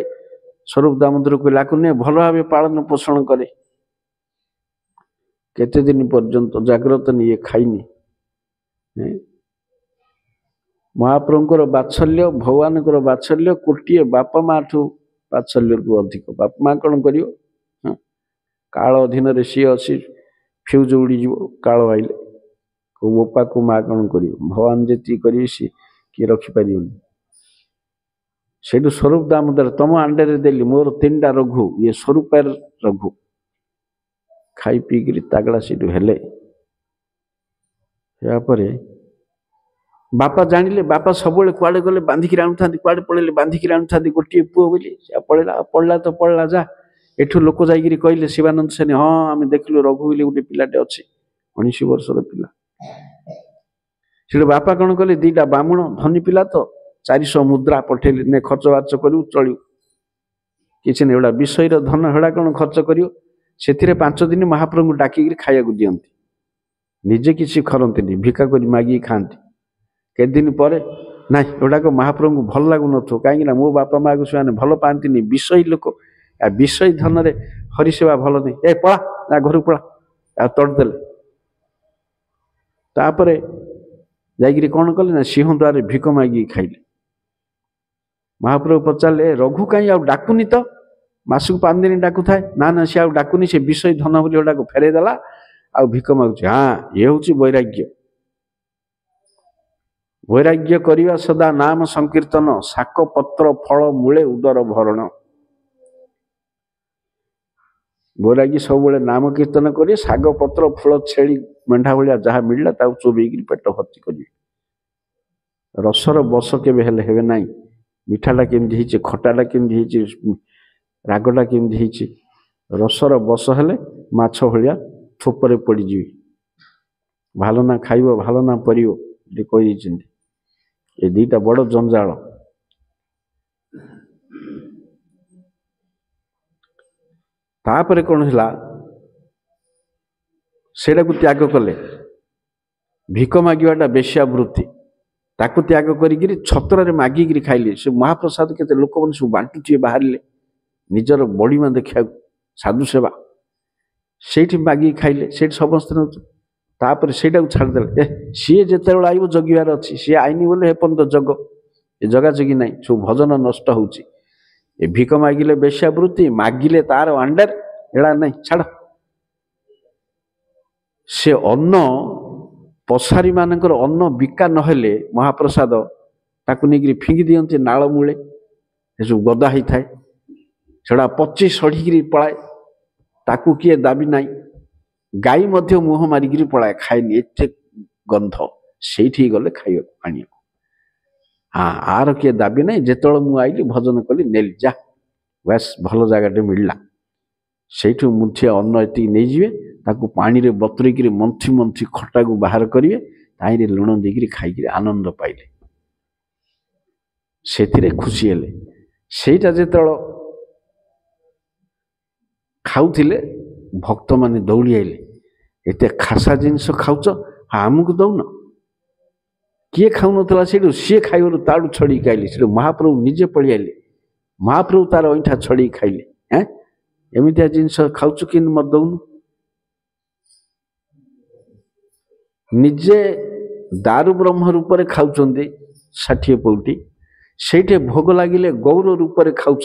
स्वरूप दामोदर कहला ने भल भाव पालन पोषण करे। केते दिन पर्यंत जाग्रत नहीं खाईनी। महाप्रभुଙ୍କର बात्सल्य भगवानଙ୍କର बात्सल्य कोटिए बापा माँ ठू बात्सल्य को अधिक। बापा माँ कौन कर काल अधीन रे सी अच्छी फ्यूज उड़ी काल आइले बोपा को माँ कौन कर भगवान जी कर किए रखिपर। से स्वरूप दामोदर तुम अंडे देली मोर 3टा रघु ये स्वरूप रघु खाई पीकरी तागड़ा से हेले। यापर बापा जानिले बापा सब कुआड़े गले बांधिक आणुता कुआड़े पड़े बांधिक आणुता गोटे पुओ बोली पढ़ला पढ़ला तो पढ़ला जा एठू लोक जाइए कहले शिवानंद सेन हाँ आम देखलु रघु बोली गोटे पिलाटे अच्छे 19 वर्षर पिला। से बापा कौन कले 2टा बामुण धनी पिला तो 400 मुद्रा पठेले ने खर्च बार्च करू चलू किसी नहीं। एटा विषय धन हेड़ा कौन खर्च कर से 5 दिन महाप्रभु डाकिक खाया दियंती निजे किसी खरती भिका कर मागी खाती। के दिन पर ना एटाक महाप्रभु भल लगुन कहीं मो बापा माँ को से भल पाती विषय लोक विषय धन रे हरिसेवा भल नहीं ए पड़ा ना घर पड़ा तड़देले। तापर जाइए कौन कले ना सिंह द्वारे भिक मागी खाइले। महाप्रभु पचारे रघु कहीं डाकुनी तो मासक 5 दिन डाकू थाए ना ना सी डाकुनी से विषय धन बोली गोटा फेरेदेला आ भिक मागुच। हाँ ये हूँ वैराग्य। वैराग्य करिवा सदा नाम संकीर्तन शाक पत्र फल मूले उदर भरण। वैराग्य सब नाम कीर्तन करिए शाग पत्र फल छेली मेढा भाया जहाँ मिलला ताऊ चोबेक पेट भर्ती करिए। रसर बस केबे हेले हेबे नाई। मिठाटा केमती हिचे खटाटा केमती हिचे रागटा केमती हिचे रसर बस हेले माछ भाया थोपरे पड़ जी भाल ना खाइब भाल ना परियो कही। ये 2टा बड़ जंजाल। तापर कौन है सेटा को त्याग कले भिक मागवाटा बेश्यावृत्ति ताकू त्याग करी छत्र मागिकी खाइले। से महाप्रसाद के लोक मैंने सब बांटुए बाहर निजर बड़ीमा देखा साधु सेवा से मागिक खाइले से समस्त तापर से छाड़दे सी जिते आईब जगिबार अच्छी सी आईनी बोले हेपर्यंत जग ये जगा जगी ना सब भजन नष्ट हो भिक मागिले बेश्यावृत्ति मागिले तार अंडर एड़ा नहीं छाड़। से अन्न पसारी मानकर अन्न बिका नहेले महाप्रसाद ताकू नहीं फिंगी दियंती नाल मूले जो गदा ही थाए सेड़ा पची सड़ी पलाए ताकू किए दाबी नाई गाई मध्य मुह मारिकी पलाए खाएनि एते गंध से गले खाइबा पानी हाँ आर किए दाबी नाई जेतल मु आइली भजन कली नेली जा बस भल जगह मिलला से मुठे अन्न एति नहीं जीवे ताकू पानी रे बतुरी मंथी मंथी खटा को बाहर करिवे ताई लुण देकी खाई आनंद पाइले से खुशी हेले सेटा जेतल खाऊले भक्त माने दौड़ी आइले एते खासा जिनस खाऊच आमको दौन किए खाऊनला से सी खाइबार ताड़ू छड़ी खाइले से महाप्रभु निजे पड़ी आइले महाप्रभु तार अईठा छड़ी खाइले हैं एमितिया जिनस खाऊच कि मत दौन निजे दारू ब्रह्म रूप में खाऊं 60 पौटी से भोग लगिले गौर रूप में खाऊं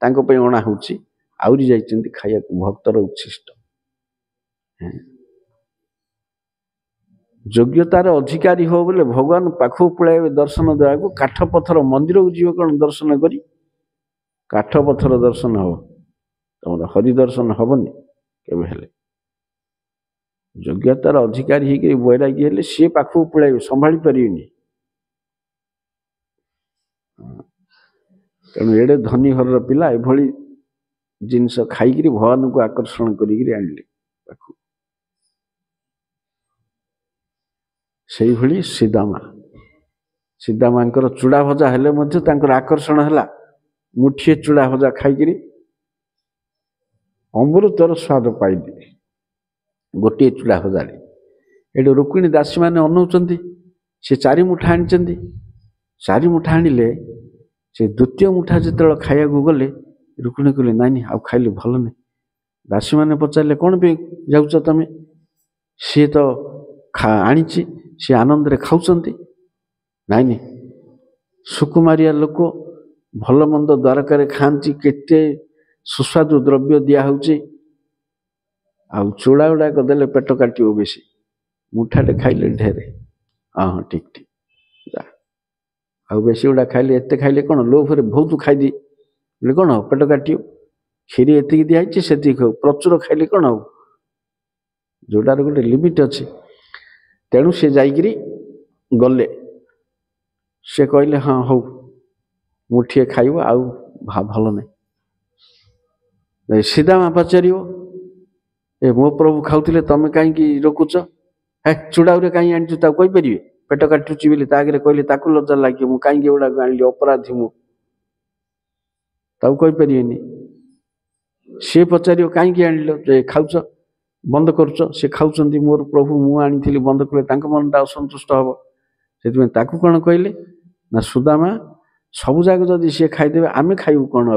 अणा हो आउरी जाइछन्ति खाया भक्तर उच्छिष्ट योग्यतार अधिकारी हो बोले भगवान पाखु पलाइबे दर्शन देवा को काठ पत्थर मंदिर को जीव कौन दर्शन करी काठ पत्थर दर्शन हम तुम हरि दर्शन हेनी के योग्यतार अधिकारी होकर बैरागी हेले सी पाखु पलाइबे संभाली पारिनी तेणु एडे धनी घर पिला एभली जिनस खाई भगवान को आकर्षण करिले से सीदामा सीदामा चूड़ा भजा हेले आकर्षण है मुठिए चूड़ा भजा खाई अमृतर स्वाद पाइले गोटे चूड़ा भजारे ये रुक्मिणी दासी मैंने अनौंट से 4 मुठा आनी 4 मुठा आणिले से द्वितीय मुठा जो खाया गले रुक्मिणी कहले नानी आ खाइले भल नहीं दासी मैंने पचारे कौन पे जाऊच तमें सी तो आनी सी आनंद रे खाऊंट नानी सुकुमारिया लोक भल मंद द्वारकार खाती केते सुस्वादु द्रव्य दिहूँ आ चूड़ा गुड़ाक देले पेट काटो बेसी मुठाटे खाइले ढेरे हाँ ठीक ठीक जा आ बेसी गुड़ा खाइले एत खाइले कौन लोभरे बहुत खाईदी कौन हो पेट काटो क्षीरी एतिक दिखाई से प्रचुर खाइले कौन हो जोटार गोटे लिमिट अच्छे तेणु से जाइए गले से कहले हाँ हौ मुठिए खाइब आउ भल नहीं सीधा पचार ए मो प्रभु खाऊले तमें कहीं रोकुच है चूड़ा कहीं आनी कहीपर पेट काटुची बोली आगे कहले ताकू लज्जा लगे मुझे कहीं गुड़ा आनी अपराधी मुझपर सी पचार कहीं आन खाऊच बंद करुच सी खाऊँ मोर प्रभु मुझे बंद कले मनटा असंतुष्ट हम से कौन कहले ना सुदामा सबू जाक जदि सी खाईदे आम खाइबू कौन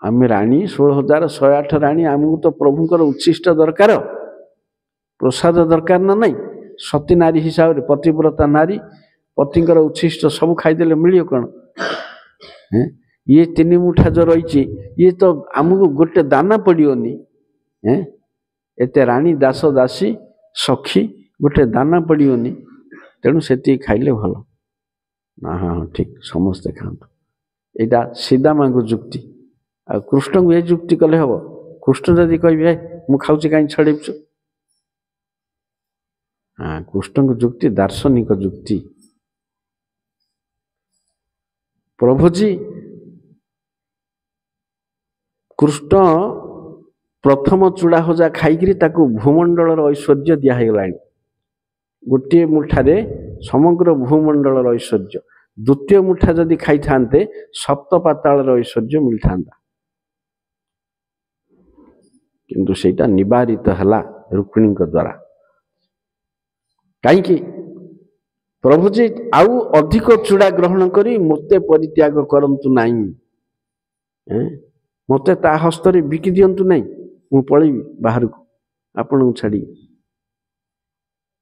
आम राणी 16,108 राणी आमको तो प्रभुंर उच्छिष्ट दरकार प्रसाद दरकार ना नहीं सती नारी हिसाब से पतिव्रता नारी पतिर उच्छिष्ट सब खाईदे मिल कौन ये 3 मुठा जो रही ये तो आमको गोटे दाना पड़ोनी एत राणी दास दासी सखी गोटे दाना पड़ोनी तेणु से खाइले भल ना हाँ ठीक समस्ते खातु यहाँ सीधा माँ को जुक्ति आ कृष्ण को ये जुक्ति कले हम कृष्ण जदि कहे मु खाऊँ कहीं छड़ेबु हाँ कृष्ण को जुक्ति दार्शनिक जुक्ति प्रभुजी कृष्ण प्रथम चूड़ा हजा खाई भूमंडल ऐश्वर्य दिगला गोटे मुठारे समग्र भूमंडल ऐश्वर्य द्वितीय मुठा जदि खाई था सप्त पाताल ऐश्वर्य मिलता किंतु सेटा निवारित है रुक्मिणी द्वारा कहीं प्रभुजी आउ अधिक चूड़ा ग्रहण करी मते परित्याग करंतु नहीं मते ता हस्तरे बिकी दियंतु नहीं मु पळेबी बाहर को आपण को छाड़ी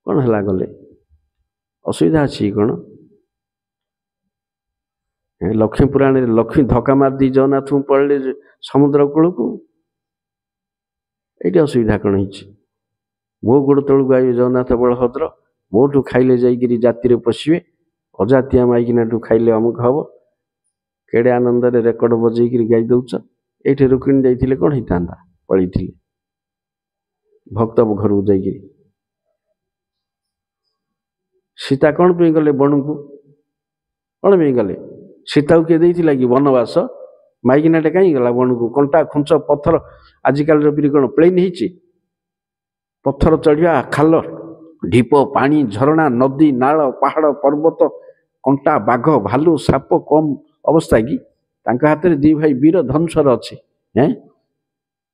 कौन है गले असुविधा अच्छी कौन लक्ष्मी पुराण लक्ष्मी धक्का मार दी जगन्नाथ पड़े समुद्र कूल को ये असुविधा कौन है ମୋ ଗୋଡ଼ ତଳକୁ ଆଇବେ ଜଗନ୍ନାଥ ବଳଭଦ୍ର, ମୋଠୁ ଖାଇଲେ ଯାଇକିରି ଜାତିରେ ପଶିବେ, ଅଜାତିଆ ମାଇକିନାଠୁ ଖାଇଲେ ଅମୁକ ହବ। କେଡ଼େ ଆନନ୍ଦରେ ରେକର୍ଡ ବଜେଇକିରି ଗାଇ ଦଉଛ। ଏଇଠି ରୁକ୍ମିଣୀ ଯାଇଥିଲେ କ'ଣ ହେଇଥାନ୍ତା? ପଳେଇଥିଲେ ଭକ୍ତ ଘରକୁ ଯାଇକିରି। ସୀତା କ'ଣ ପାଇଁ ଗଲେ ବଣକୁ? କ'ଣ ପାଇଁ ଗଲେ? ସୀତାକୁ କିଏ ଦେଇଥିଲା କି ବନବାସ? ମାଇକିନାଟେ କାହିଁ ଗଲା ବଣକୁ? କଣ୍ଟା ଖୁଞ୍ଚ ପଥର, ଆଜିକାଲିର ପିଢ଼ି କ'ଣ ପ୍ଲେନ୍ ହେଇଛି? ପଥର ଚଢ଼ିବା, ଖାଲ ଢିପ, ପାଣି, ଝରଣା, ନଦୀ, ନାଳ, ପାହାଡ଼, ପର୍ବତ, କଣ୍ଟା, ବାଘ, ଭାଲୁ, ସାପ କମ୍ ଅବସ୍ଥା କି? ତାଙ୍କ ହାତରେ ଦି ଭାଇ ବୀର ଧନୁଷର ଅଛି।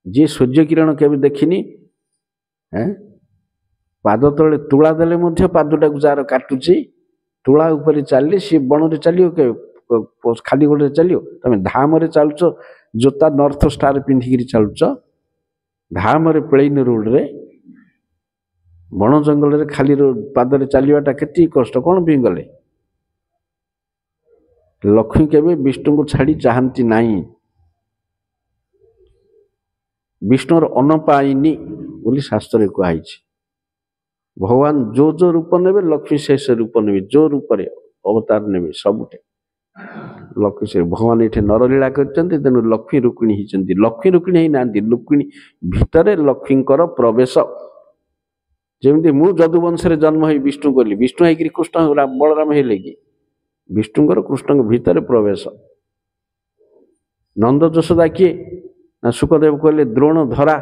ଯିଏ ସୂର୍ଯ୍ୟ କିରଣ କେବେ ଦେଖିନି, ପାଦ ତଳେ ତୁଳା ଦେଲେ ମଧ୍ୟ ପାଦଟାକୁ ଯାହାର କାଟୁଛି, ତୁଳା ଉପରେ ଚାଲିଲେ ସିଏ ବଣରେ ଚାଲିବ କେବେ? ଖାଲି ଗୋଡ଼ରେ ଚାଲିବ? ତମେ ଧାମରେ ଚାଲୁଛ, ଜୋତା ନର୍ଥ ଷ୍ଟାର ପିନ୍ଧିକିରି ଚାଲୁଛ, ଧାମରେ ପ୍ଲେନ୍ ରୋଡ଼ରେ, ବଣ ଜଙ୍ଗଲରେ ଖାଲି ପାଦରେ ଚାଲିବାଟା କେତିକି କଷ୍ଟ। କ'ଣ ପାଇଁ ଗଲେ? ଲକ୍ଷ୍ମୀ କେବେ ବିଷ୍ଣୁଙ୍କୁ ଛାଡ଼ି ଚାହାନ୍ତି ନାହିଁ। ବିଷ୍ଣୁର ଅନପାଇନି ବୋଲି ଶାସ୍ତ୍ରରେ କୁହାଯାଇଛି। ଭଗବାନ ଯୋଉ ଯୋଉ ରୂପ ନେବେ, ଲକ୍ଷ୍ମୀ ସେ ରୂପ ନେବେ। ଯୋଉ ରୂପରେ ଅବତାର ନେବେ ସବୁଠି ଲକ୍ଷ୍ମୀ ସେ। ଭଗବାନ ଏଠି ନରଲୀଳା କରିଛନ୍ତି, ତେଣୁ ଲକ୍ଷ୍ମୀ ରୁକ୍ମିଣୀ ହେଇଛନ୍ତି। ଲକ୍ଷ୍ମୀ ରୁକ୍ମିଣୀ ହେଇନାହାନ୍ତି, ରୁକ୍ମିଣୀ ଭିତରେ ଲକ୍ଷ୍ମୀଙ୍କର ପ୍ରବେଶ। ଯେମିତି ମୁଁ ଯଦୁବଂଶରେ ଜନ୍ମ ହେଇ ବିଷ୍ଣୁ କଲି, ବିଷ୍ଣୁ ହେଇକିରି କୃଷ୍ଣ ବଳରାମ ହେଲେ କି? ବିଷ୍ଣୁଙ୍କର କୃଷ୍ଣଙ୍କ ଭିତରେ ପ୍ରବେଶ। ନନ୍ଦ ଯଶୋଦା କିଏ? ନା ସୁଖଦେବ କହିଲେ ଦ୍ରୋଣ ଧରା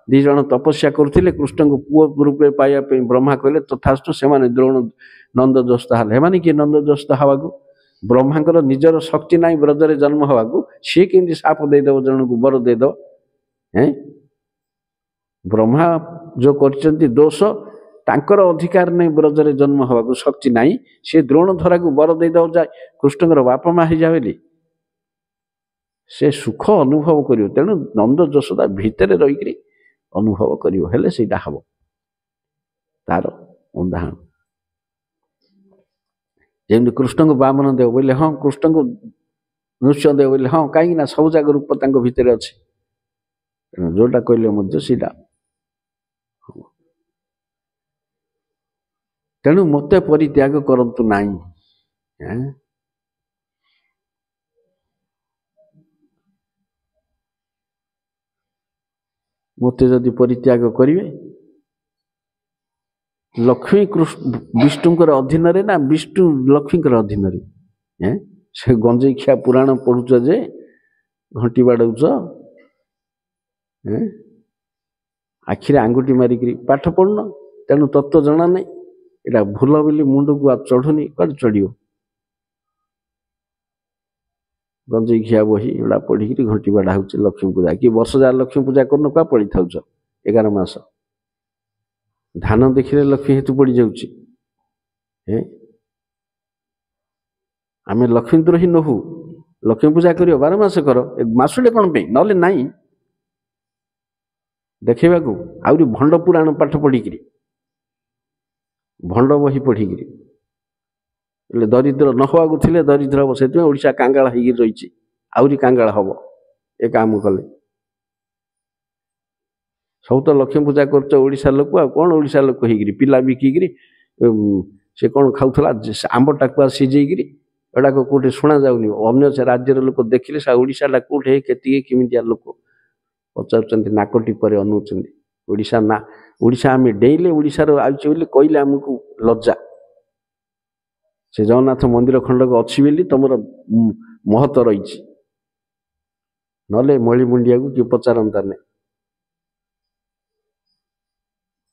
ଦି ଜଣ ତପସ୍ୟା କରୁଥିଲେ, କୃଷ୍ଣଙ୍କୁ ପୁଅ ରୂପେ ପାଇବା ପାଇଁ ବ୍ରହ୍ମା କହିଲେ ତଥାସ୍ତୁ। ସେମାନେ ଦ୍ରୋଣ ନନ୍ଦ ଯଶୋଦା ହେଲେ। ସେମାନେ କିଏ ନନ୍ଦ ଯଶୋଦା ହେବାକୁ? ବ୍ରହ୍ମାଙ୍କର ନିଜର ଶକ୍ତି ନାହିଁ ବ୍ରଜରେ ଜନ୍ମ ହେବାକୁ, ସିଏ କେମିତି ସାପ ଦେଇଦବ ଜଣକୁ, ବର ଦେଇଦବ? ବ୍ରହ୍ମା ଯୋଉ କରିଛନ୍ତି ଦୋଷ, ତାଙ୍କର ଅଧିକାର ନାହିଁ ବ୍ରଜରେ ଜନ୍ମ ହେବାକୁ, ଶକ୍ତି ନାହିଁ। ସେ ଦ୍ରୋଣ ଧରାକୁ ବର ଦେଇଦବ ଯାଏ କୃଷ୍ଣଙ୍କର ବାପା ମା ହେଇଯାଏ ବୋଲି, ସେ ସୁଖ ଅନୁଭବ କରିବ। ତେଣୁ ନନ୍ଦ ଯଶୋଦା ଭିତରେ ରହିକିରି ଅନୁଭବ କରିବ, ହେଲେ ସେଇଟା ହବ। ତାର ଉଦାହରଣ ଯେମିତି କୃଷ୍ଣଙ୍କୁ ବାମନ ଦେବ ବୋଇଲେ ହଁ, କୃଷ୍ଣଙ୍କୁ ନୃସିଂହଦେବ ବୋଇଲେ ହଁ, କାହିଁକି ନା ସବୁ ଯାକ ରୂପ ତାଙ୍କ ଭିତରେ ଅଛି। ତେଣୁ ଯୋଉଟା କହିଲେ ମଧ୍ୟ ସେଇଟା। ତେଣୁ ମୋତେ ପରିତ୍ୟାଗ କରନ୍ତୁ ନାହିଁ। ମୋତେ ଯଦି ପରିତ୍ୟାଗ କରିବେ, ଲକ୍ଷ୍ମୀ ବିଷ୍ଣୁଙ୍କର ଅଧୀନରେ ନା ବିଷ୍ଣୁ ଲକ୍ଷ୍ମୀଙ୍କର ଅଧୀନରେ? ସେ ଗଞ୍ଜେଇ ଖିଆ ପୁରାଣ ପଢୁଛ ଯେ ଘଣ୍ଟି ବାଡଉଛ, ଆଖିରେ ଆଙ୍ଗୁଠି ମାରିକିରି ପାଠ ପଢୁନ, ତେଣୁ ତତ୍ତ୍ୱ ଜଣା ନାହିଁ। ଏଇଟା ଭୁଲ ବୋଲି ମୁଣ୍ଡକୁ ଆଉ ଚଢୁନି, କୁଆଡେ ଚଢିବ? ଗଞ୍ଜେଇ ଖିଆ ବହି ଏଗୁଡ଼ା ପଢିକିରି ଘଣ୍ଟି ବାଡା ହଉଛି ଲକ୍ଷ୍ମୀ ପୂଜା। କି ବର୍ଷ ଯାକ ଲକ୍ଷ୍ମୀ ପୂଜା କରୁନ, କୁଆ ପଳେଇଥାଉଛ 11 ମାସ? ଧାନ ଦେଖିଲେ ଲକ୍ଷ୍ମୀ ହେତୁ ପଡିଯାଉଛି। ଆମେ ଲକ୍ଷ୍ମୀ ଦ୍ରୋହୀ ନହୁ। ଲକ୍ଷ୍ମୀ ପୂଜା କରିବ 12 ମାସ କର, ମାସୁଟେ କ'ଣ ପାଇଁ? ନହେଲେ ନାହିଁ ଦେଖେଇବାକୁ। ଆହୁରି ଭଣ୍ଡ ପୁରାଣ ପାଠ ପଢିକିରି, ଭଣ୍ଡ ବହି ପଢିକିରି, ହେଲେ ଦରିଦ୍ର ନ ହବାକୁ ଥିଲେ ଦରିଦ୍ର ହବ। ସେଥିପାଇଁ ଓଡ଼ିଶା କାଙ୍ଗାଳ ହେଇକି ରହିଛି, ଆହୁରି କାଙ୍ଗାଳ ହବ ଏ କାମ କଲେ। ସବୁ ତ ଲକ୍ଷ୍ମୀ ପୂଜା କରୁଛ ଓଡ଼ିଶା ଲୋକ, ଆଉ କ'ଣ ଓଡ଼ିଶା ଲୋକ ହେଇକିରି ପିଲା ବିକିକିରି ସେ କ'ଣ ଖାଉଥିଲା ଆମ୍ବ ଟାକୁଆ ସିଝେଇକିରି, ଏଗୁଡ଼ାକ କୋଉଠି ଶୁଣା ଯାଉନି। ଅନ୍ୟ ରାଜ୍ୟର ଲୋକ ଦେଖିଲେ ସେ ଓଡ଼ିଶାଟା କୋଉଠି କେତିକି କେମିତିଆ ଲୋକ ପଚାରୁଛନ୍ତି, ନାକ ଟିପରେ ଅନଉଛନ୍ତି। ଓଡ଼ିଶା ନା, ଓଡ଼ିଶା ଆମେ ଡେଇଁଲେ ଓଡ଼ିଶାର ଆଇଛୁ ବୋଲି କହିଲେ ଆମକୁ ଲଜ୍ଜା। ସେ ଜଗନ୍ନାଥ ମନ୍ଦିର ଖଣ୍ଡକ ଅଛି ବୋଲି ତମର ମହତ୍ଵ ରହିଛି, ନହେଲେ ମଳି ମୁଣ୍ଡିଆକୁ କିଏ ପଚାରନ୍ତା ନାହିଁ।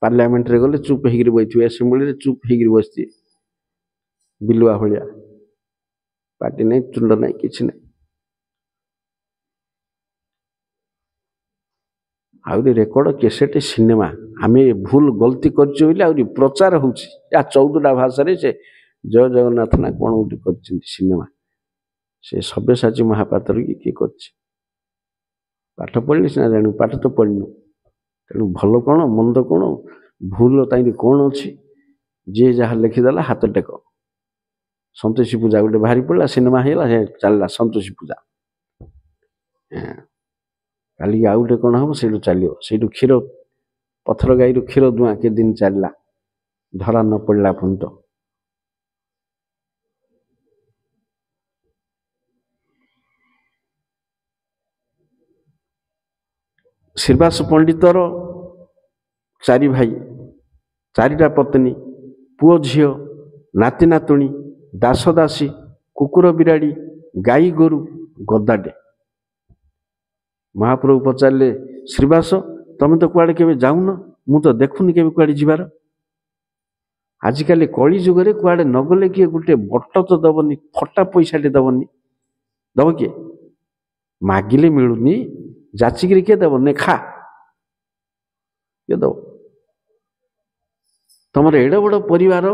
ପାର୍ଲାମେଣ୍ଟରେ ଗଲେ ଚୁପ୍ ହେଇକିରି ବସିଥିବେ, ଆସେମ୍ବଲିରେ ଚୁପ୍ ହେଇକିରି ବସିଥିବେ, ବିଲୁଆ ଭଳିଆ। ପାଟି ନାହିଁ, ତୁଣ୍ଡ ନାହିଁ, କିଛି ନାହିଁ। ଆହୁରି ରେକର୍ଡ, କେସେଟ, ସିନେମା। ଆମେ ଭୁଲ ଗଲତି କରିଛୁ ବୋଲି ଆହୁରି ପ୍ରଚାର ହଉଛି। 14ଟା ଭାଷାରେ ସେ ଜୟ ଜଗନ୍ନାଥ ନା କ'ଣ ଗୋଟେ କରିଛନ୍ତି ସିନେମା। ସେ ସବ୍ୟସାଚୀ ମହାପାତ୍ର କି କିଏ କରିଛି? ପାଠ ପଢ଼ିଲେ ସିନା ଜାଣିବୁ, ପାଠ ତ ପଢ଼ିନୁ। ତେଣୁ ଭଲ କ'ଣ ମନ୍ଦ କ'ଣ, ଭୁଲ ତାଇଁରେ କ'ଣ ଅଛି, ଯିଏ ଯାହା ଲେଖିଦେଲା ହାତ ଟେକ। ସନ୍ତୋଷୀ ପୂଜା ଗୋଟେ ବାହାରି ପଡ଼ିଲା, ସିନେମା ହେଇଗଲା, ସେ ଚାଲିଲା ସନ୍ତୋଷୀ ପୂଜା। କାଲିକି ଆଉ ଗୋଟେ କ'ଣ ହବ, ସେଇଠୁ ଚାଲିବ। ସେଇଠୁ କ୍ଷୀର पथर गाई क्षीर दुआ के दिन चलला धरा न पड़ा पुंत श्रीवास पंडितर चारि भाई चारिटा पत्नी पुओ झियो नाती नातुणी दास दासी कुकुर बिराड़ी गाई गोरु गदाटे महाप्रभु पचारे श्रीवास तमें तो कुआड़े केबे जाऊन मु तो देखुनी केबे कुआड़े जीवार आजिकाली कली जुगरे कुआड़े नगले किए गोटे बट तो दबनी फटा पैसाटे दबनी दब किए मागिले मिलूनी जाचिकी किए दब ने खा किए दब तुम एड बड़ परिवार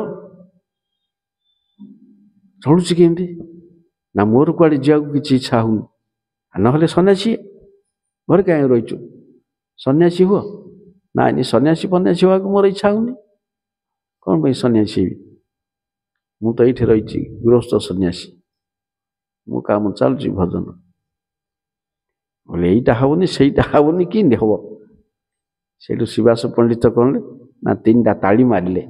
चलुची केमती ना मोर कुआड़े जा किसी इच्छा हो ना सन्यासी घर कहीं रहीचु सन्यासी हुआ ना सन्यासी पन्यासी हवा मोर इच्छा होनी कौन भाई सन्यासी मु तो ये रही गृहस्थ सन्यासी मु काम चलुची भजन बोले यहीटा हेनी सहीटा हेनी कि हम से श्रीवास पंडित कौन ना 3टा ताली मारे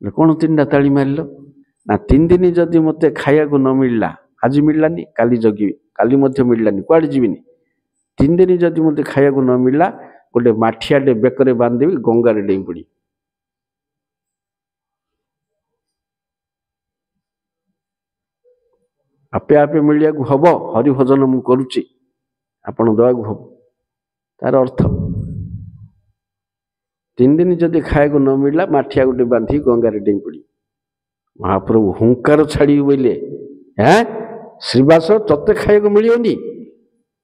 कौन 3टा ताली मारिल ना 3 दिन जदि मत खाया को न मिलला आज मिललानी काली जगी काली मिललानी कुआड़े जीविनी 3 दिन जदि मत खाया को न मिलला गोटे माठियाटे बेकरे बांधदेवी गंगार डेई पड़ी आपे आपे मिलिया हम हरिभजन मु करुच्ची आपण दवाक हम तार अर्थ 3 दिन जदि खाया को न मिलला माठिया गोटे बांधी गंगार डेई पड़ी महाप्रभु हुंकार छाड़ी बोले हैं श्रीवास तत्ते खाया को मिलियोनी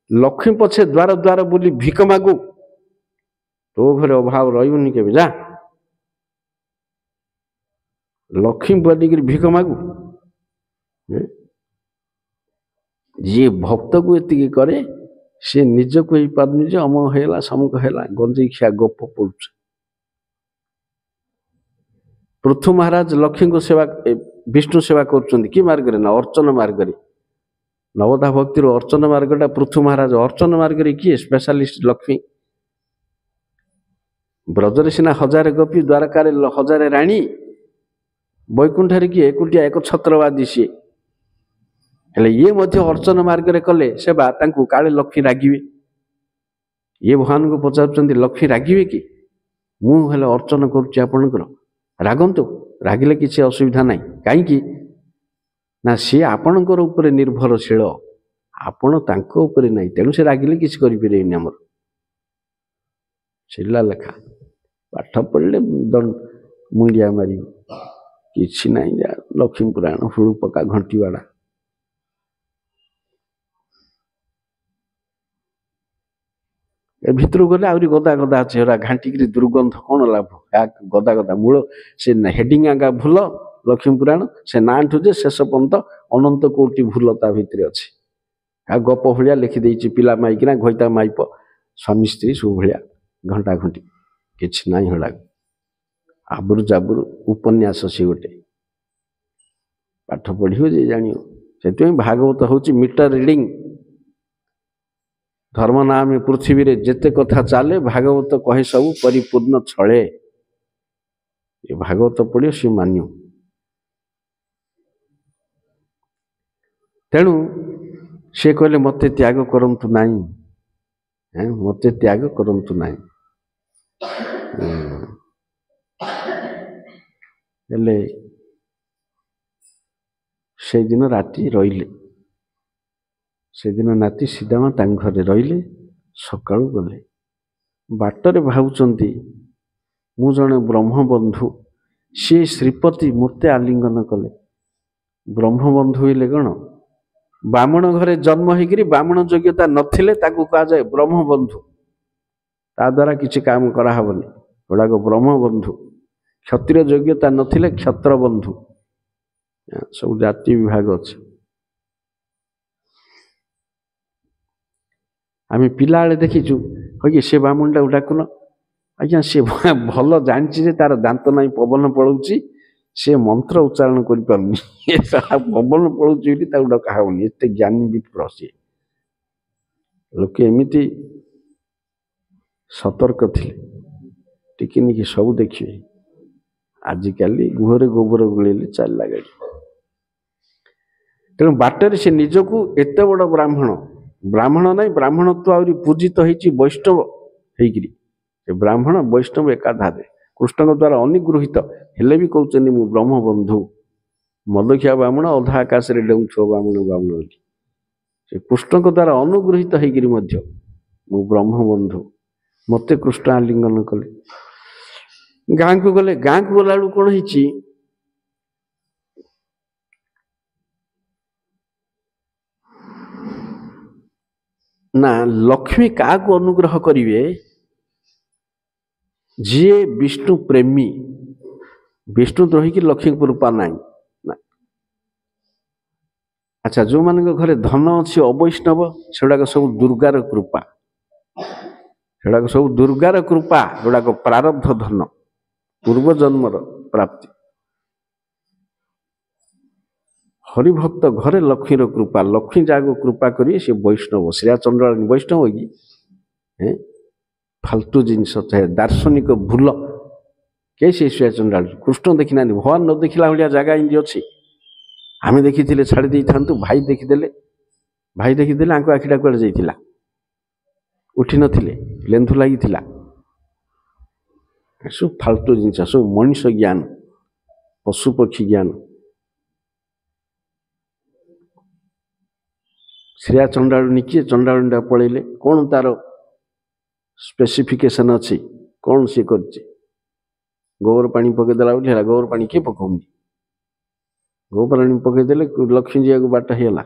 लक्ष्मी पछे द्वार द्वार बोली भिक मागु तो घरे अभाव रही के जा लक्ष्मी बोलिक भिक मागु जी भक्त को ये करे सी निज को ही पारनी जे अमक है समक है गंजे खिया गप पड़ू पृथु महाराज लक्ष्मी को सेवा विष्णु सेवा कर कि मार्ग ना अर्चन मार्ग नवदा भक्तिर अर्चन मार्गटा पृथु महाराज अर्चन मार्ग किए स्पेशलिस्ट लक्ष्मी ब्रजरे सिना 1000 गोपी द्वारकार 1000 राणी वैकुंठे किए एकुटिया एक छत्रवादी सी हेले ये मध्य अर्चन मार्ग कले सेवा तांकु काले लक्ष्मी रागिवे ये भगवान को पचार लक्ष्मी रागिवे कि मु हेले अर्चन करुच्ची आपणकर रागंतु रागिले किसी असुविधा नहीं कहीं ना सी आपणकर ऊपर निर्भरशील आपण तांको ऊपर नहीं तेणु से रागिले किसी करें आमर छिला लेखा पाठ पढ़ले मुंडिया मार कि ना लक्ष्मी पुराण हुड़ू पका घंटीवाड़ा ए भितर गले आउरी गदा गदा अच्छे घाटिक दुर्गंध कौन लाभ गदा गदा मूल से हेडिंग आगा भूल लक्ष्मी पुराण से ना जे शेष पर्यंत अनंत कोटि भूल ता भितर अच्छे आ गप भाया लिखिदे पिला माइकिना घईता माइप स्वामी स्त्री सब भाया घंटा घंटी कि ना हड़ा आबुरु जाबुरु उपन्यास सी गोटे पाठ पढ़ियो जे जानियो से भागवत हूँ मीटर रिडिंग धर्म नाम पृथ्वी रे जेते कथा चाले भागवत कहे सब परिपूर्ण छले ये भागवत पढ़ियो सी मान्यो तेणु से कहले मते त्याग करंतु नहीं मते त्याग करंतु नहीं हेले से दिन राति रहिले से दिन नाती सीधामा घरे रहिले सकाळु गले बाटरे भावुचंती मु जने ब्रह्मबंधु सी श्रीपति मते आलिंगन कले ब्रह्मबंधु हेले कौन बामण घरे जन्म होकर बामण योग्यता नथिले ताकू कहा जाए ब्रह्मबंधु ता द्वारा किसी काम कराहबनी गुड़ाक ब्रह्मबंधु क्षत्रिय योग्यता नथिले क्षत्रबंधु सब जाति विभाग अच्छे आम पिला देखीचु कि से बामुंडा डाकुन आज्ञा सी भल जानी तार दांत ना पवन पड़ोची से मंत्र उच्चारण कर पवन पड़ोची डका होनी एत ज्ञानी विप्र सी लोके एमती ସତର୍କ ଥିଲେ ଟିକିନିକି ସବୁ ଦେଖିବେ। ଆଜିକାଲି ଗୁହରେ ଗୋବର ଗୋଳେଇଲେ ଚାଲିଲା ଗାଡ଼ି। ତେଣୁ ବାଟରେ ସେ ନିଜକୁ ଏତେ ବଡ଼ ବ୍ରାହ୍ମଣ ନାହିଁ, ବ୍ରାହ୍ମଣତ୍ୱ ଆହୁରି ପୂଜିତ ହେଇଛି ବୈଷ୍ଣବ ହେଇକିରି। ସେ ବ୍ରାହ୍ମଣ ବୈଷ୍ଣବ ଏକାଧାରେ କୃଷ୍ଣଙ୍କ ଦ୍ୱାରା ଅନୁଗୃହୀତ ହେଲେ ବି କହୁଛନ୍ତି ମୁଁ ବ୍ରହ୍ମବନ୍ଧୁ। ମଦଖିଆ ବ୍ରାହ୍ମଣ ଅଧା ଆକାଶରେ ଡେଉଁଥିବ ବ୍ରାହ୍ମଣ ବୋଲି। ସେ କୃଷ୍ଣଙ୍କ ଦ୍ୱାରା ଅନୁଗୃହୀତ ହେଇକିରି ମଧ୍ୟ ମୁଁ ବ୍ରହ୍ମବନ୍ଧୁ, ମତେ କୃଷ୍ଣ ଆଲିଙ୍ଗନ କଲେ। ଗାଁକୁ ଗଲାବେଳକୁ କ'ଣ ହେଇଛି ନା, ଲକ୍ଷ୍ମୀ କାହାକୁ ଅନୁଗ୍ରହ କରିବେ? ଯିଏ ବିଷ୍ଣୁ ପ୍ରେମୀ। ବିଷ୍ଣୁ ଦ୍ରୋହୀକି ଲକ୍ଷ୍ମୀ କୃପା ନାହିଁ। ଆଚ୍ଛା, ଯୋଉମାନଙ୍କ ଘରେ ଧନ ଅଛି ଅବୈଷ୍ଣବ, ସେଗୁଡ଼ାକ ସବୁ ଦୁର୍ଗାର କୃପା। ଯୋଉଡ଼ାକ ପ୍ରାରବ୍ଧ ଧନ, ପୂର୍ବ ଜନ୍ମର ପ୍ରାପ୍ତି। ହରିଭକ୍ତ ଘରେ ଲକ୍ଷ୍ମୀର କୃପା। ଲକ୍ଷ୍ମୀ ଯାହାକୁ କୃପା କରିବେ ସେ ବୈଷ୍ଣବ। ଶ୍ରେୟା ଚଣ୍ଡାଳୀ ବୈଷ୍ଣବ କି? ଫାଲତୁ ଜିନିଷ, ଦାର୍ଶନିକ ଭୁଲ କେ ସେ ଶ୍ରେୟା ଚଣ୍ଡାଳୀ? କୃଷ୍ଣ ଦେଖିନାହାନ୍ତି? ଭଗବାନ ନ ଦେଖିଲା ଭଳିଆ ଜାଗା ଏମିତି ଅଛି? ଆମେ ଦେଖିଥିଲେ ଛାଡ଼ି ଦେଇଥାନ୍ତୁ। ଭାଇ ଦେଖିଦେଲେ ଆଙ୍କ ଆଖିଟା କୁଆଡ଼େ ଯାଇଥିଲା? ଉଠି ନଥିଲେ? ଲେନ୍ଧୁ ଲାଗିଥିଲା? ସବୁ ଫାଲତୁ ଜିନିଷ, ସବୁ ମଣିଷ ଜ୍ଞାନ, ପଶୁପକ୍ଷୀ ଜ୍ଞାନ। ଶ୍ରେୟା ଚଣ୍ଡାଳୁଣୀ କିଏ? ଚଣ୍ଡାଳୁଣୀଟା ପଳେଇଲେ, କ'ଣ ତାର ସ୍ପେସିଫିକେସନ୍ ଅଛି? କ'ଣ ସିଏ କରିଛି? ଗୋବର ପାଣି ପକେଇଦେଲା ବୋଲି ହେଲା? ଗୋବର ପାଣି କିଏ ପକାଉନି? ଗୋବର ପାଣି ପକେଇଦେଲେ ଲକ୍ଷ୍ମୀ ଯିବାକୁ ବାଟ ହେଇଗଲା।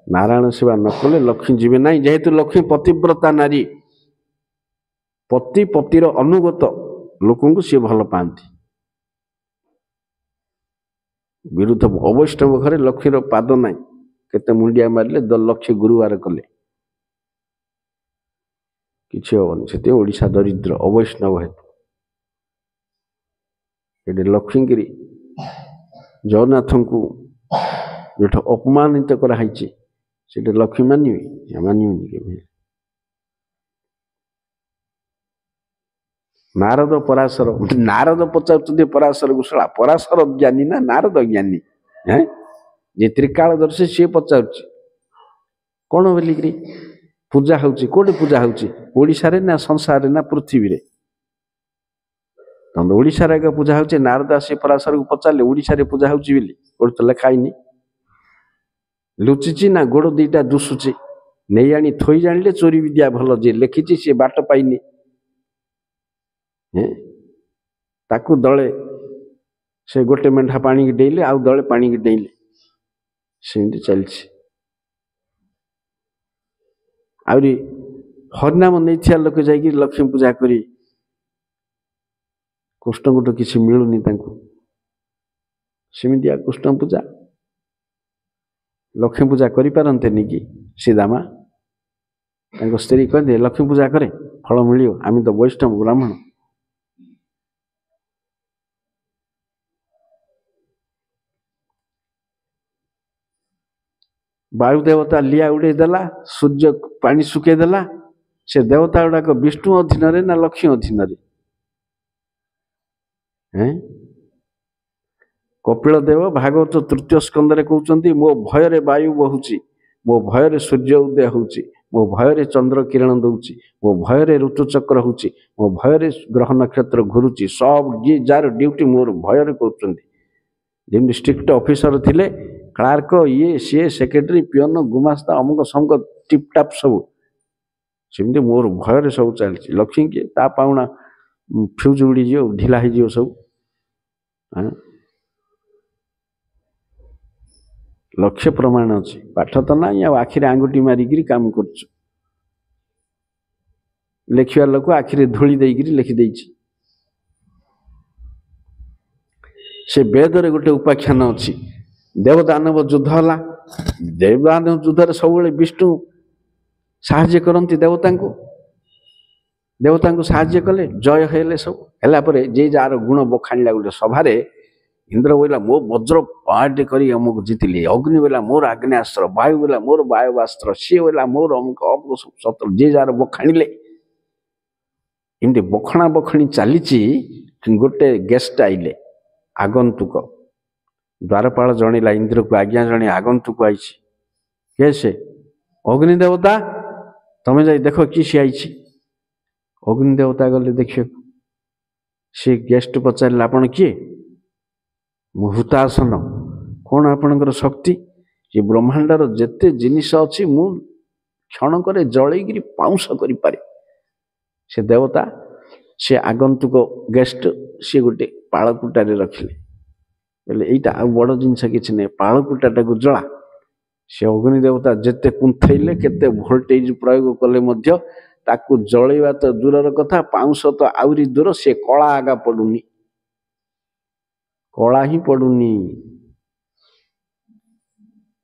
ନାରାୟଣ ସେବା ନ କଲେ ଲକ୍ଷ୍ମୀ ଯିବେ ନାହିଁ। ଯେହେତୁ ଲକ୍ଷ୍ମୀ ପତିବ୍ରତା ନାରୀ, ପତିର ଅନୁଗତ ଲୋକଙ୍କୁ ସିଏ ଭଲ ପାଆନ୍ତି। ବିରୁଦ୍ଧ ଅବୈଷ୍ଣବ ଘରେ ଲକ୍ଷ୍ମୀର ପାଦ ନାହିଁ। କେତେ ମୁଣ୍ଡିଆ ମାରିଲେ ଲକ୍ଷ୍ମୀ ଗୁରୁବାର କଲେ କିଛି ହବନି। ସେଥିପାଇଁ ଓଡ଼ିଶା ଦରିଦ୍ର ଅବୈଷ୍ଣବ ହେତୁ। ଏଠି ଲକ୍ଷ୍ମୀଗିରି ଜଗନ୍ନାଥଙ୍କୁ ଯୋଉଠି ଅପମାନିତ କରାହେଇଛି ସେଠି ଲକ୍ଷ୍ମୀ ମାନିବେନି କେବେ। ନାରଦ ପଚାରୁଛନ୍ତି ପରାଶରକୁ, ଶଳା ପରାଶର ଜ୍ଞାନୀ ନା ନାରଦ ଜ୍ଞାନୀ? ଯେ ତ୍ରିକାଳଦର୍ଶୀ ସିଏ ପଚାରୁଛି କ'ଣ ବୋଲିକିରି। ପୂଜା ହଉଛି କୋଉଠି? ପୂଜା ହଉଛି ଓଡ଼ିଶାରେ ନା ସଂସାରରେ ନା ପୃଥିବୀରେ? ଓଡ଼ିଶାରେ ଆଗ ପୂଜା ହଉଛି। ନାରଦ ଆସି ପରାଶରକୁ ପଚାରିଲେ ଓଡ଼ିଶାରେ ପୂଜା ହଉଛି ବୋଲି, କୋଉଠି ତ ଲେଖା ହେଇନି। ଲୁଚିଛି ନା ଗୋଡ଼ ଦିଟା ଦୁଶୁଛି, ନେଇ ଆଣି ଥୋଇ ଜାଣିଲେ ଚୋରି ବିଦ୍ୟା ଭଲ। ଯିଏ ଲେଖିଛି ସିଏ ବାଟ ପାଇନି। ତାକୁ ଦଳେ ସେ ଗୋଟେ ମେଣ୍ଢା ପାଣିକି ଡେଇଁଲେ, ଆଉ ଦଳେ ପାଣିକି ଡେଇଁଲେ, ସେମିତି ଚାଲିଛି। ଆହୁରି ହରିନାମ ନେଇଥିବା ଲୋକ ଯାଇକି ଲକ୍ଷ୍ମୀ ପୂଜା କରି କୃଷ୍ଣଙ୍କୁ ତ କିଛି ମିଳୁନି ତାଙ୍କୁ। ସେମିତିଆ କୃଷ୍ଣ ପୂଜା ଲକ୍ଷ୍ମୀ ପୂଜା କରିପାରନ୍ତେନି କି ସୀତାମା? ତାଙ୍କ ସ୍ତ୍ରୀ କହିଲେ ଲକ୍ଷ୍ମୀ ପୂଜା କରେ, ଫଳ ମିଳିବ। ଆମେ ତ ବୈଷ୍ଣବ ବ୍ରାହ୍ମଣ। ବାୟୁ ଦେବତା ଲିଆ ଉଡ଼େଇ ଦେଲା, ସୂର୍ଯ୍ୟ ପାଣି ଶୁଖେଇ ଦେଲା। ସେ ଦେବତା ଗୁଡ଼ାକ ବିଷ୍ଣୁ ଅଧୀନରେ ନା ଲକ୍ଷ୍ମୀ ଅଧୀନରେ? କପିଳ ଦେବ ଭାଗବତ ତୃତୀୟ ସ୍କନ୍ଧରେ କହୁଛନ୍ତି, ମୋ ଭୟରେ ବାୟୁ ବହୁଛି, ମୋ ଭୟରେ ସୂର୍ଯ୍ୟ ଉଦୟ ହେଉଛି, ମୋ ଭୟରେ ଚନ୍ଦ୍ର କିରଣ ଦଉଛି, ମୋ ଭୟରେ ଋତୁଚକ୍ର ହେଉଛି, ମୋ ଭୟରେ ଗ୍ରହ ନକ୍ଷତ୍ର ଘୁରୁଛି। ସବୁ ଯିଏ ଯାହାର ଡ୍ୟୁଟି ମୋର ଭୟରେ କରୁଛନ୍ତି। ଯେମିତି ଷ୍ଟ୍ରିକ୍ଟ ଅଫିସର ଥିଲେ, କ୍ଲାର୍କ, ଇଏ ସିଏ, ସେକ୍ରେଟାରୀ, ପିଅନ, ଗୁମାସ୍ତା, ଅମୁକ ସମୁକ ଟିପଟାପ ସବୁ, ସେମିତି ମୋର ଭୟରେ ସବୁ ଚାଲିଛି। ଲକ୍ଷ୍ମୀ କିଏ? ତା ପାଉଣା ଫ୍ୟୁଜ୍ ଉଡ଼ିଯିବ, ଢିଲା ହେଇଯିବ ସବୁ। ଲକ୍ଷ୍ୟ ପ୍ରମାଣ ଅଛି, ପାଠ ତ ନାହିଁ, ଆଉ ଆଖିରେ ଆଙ୍ଗୁଠି ମାରିକିରି କାମ କରୁଛୁ। ଲେଖିବା ଲୋକ ଆଖିରେ ଧୂଳି ଦେଇକିରି ଲେଖିଦେଇଛି। ସେ ବେଦରେ ଗୋଟେ ଉପାଖ୍ୟାନ ଅଛି, ଦେବଦାନବ ଯୁଦ୍ଧ ହେଲା। ଦେବଦାନବ ଯୁଦ୍ଧରେ ସବୁବେଳେ ବିଷ୍ଣୁ ସାହାଯ୍ୟ କରନ୍ତି ଦେବତାଙ୍କୁ ସାହାଯ୍ୟ କଲେ, ଜୟ ହେଲେ। ସବୁ ହେଲା ପରେ ଯେ ଯାହାର ଗୁଣ ବଖାଣିଲା ଗୋଟେ ସଭାରେ इंद्र बोला मो वज्र पाटे करी अमुक जीतिली, अग्नि बोला मोर आग्नेयास्त्र, वायु बोला मोर वायुवास्त्र, सी बोला मोर अमुक अमुक शत्रु जे जार बखाणिले। एमती बखणा बखणी चली गोटे गेस्ट आइले आगंतुक। द्वारपाल जणिला इंद्र को आज्ञा जणे आगंतुक आई के से अग्नि देवता तमें जाई देख कि सी आई। अग्नि देवता गले देखिए सी गेस्ट पचारे आपण किए हुतासन कौन आपणकर शक्ति ये ब्रह्मांडर जेते जिनिस अच्छी मु क्षणक जलैक पाउंस करे। से देवता से आगंतुक गेस्ट सी गोटे पालकुटारे रखिले बोले यहीटा आ बड़ जिनस किसी नहीं पालकुटा को जला। से अग्नि देवता जेते कुंथैले केते वोल्टेज प्रयोग कले मध्य ताकू जलैवा तो दूरर कथा पाउंस तो आउरी दूर से कला आगा पड़ुनी, कला ही पड़ुनी।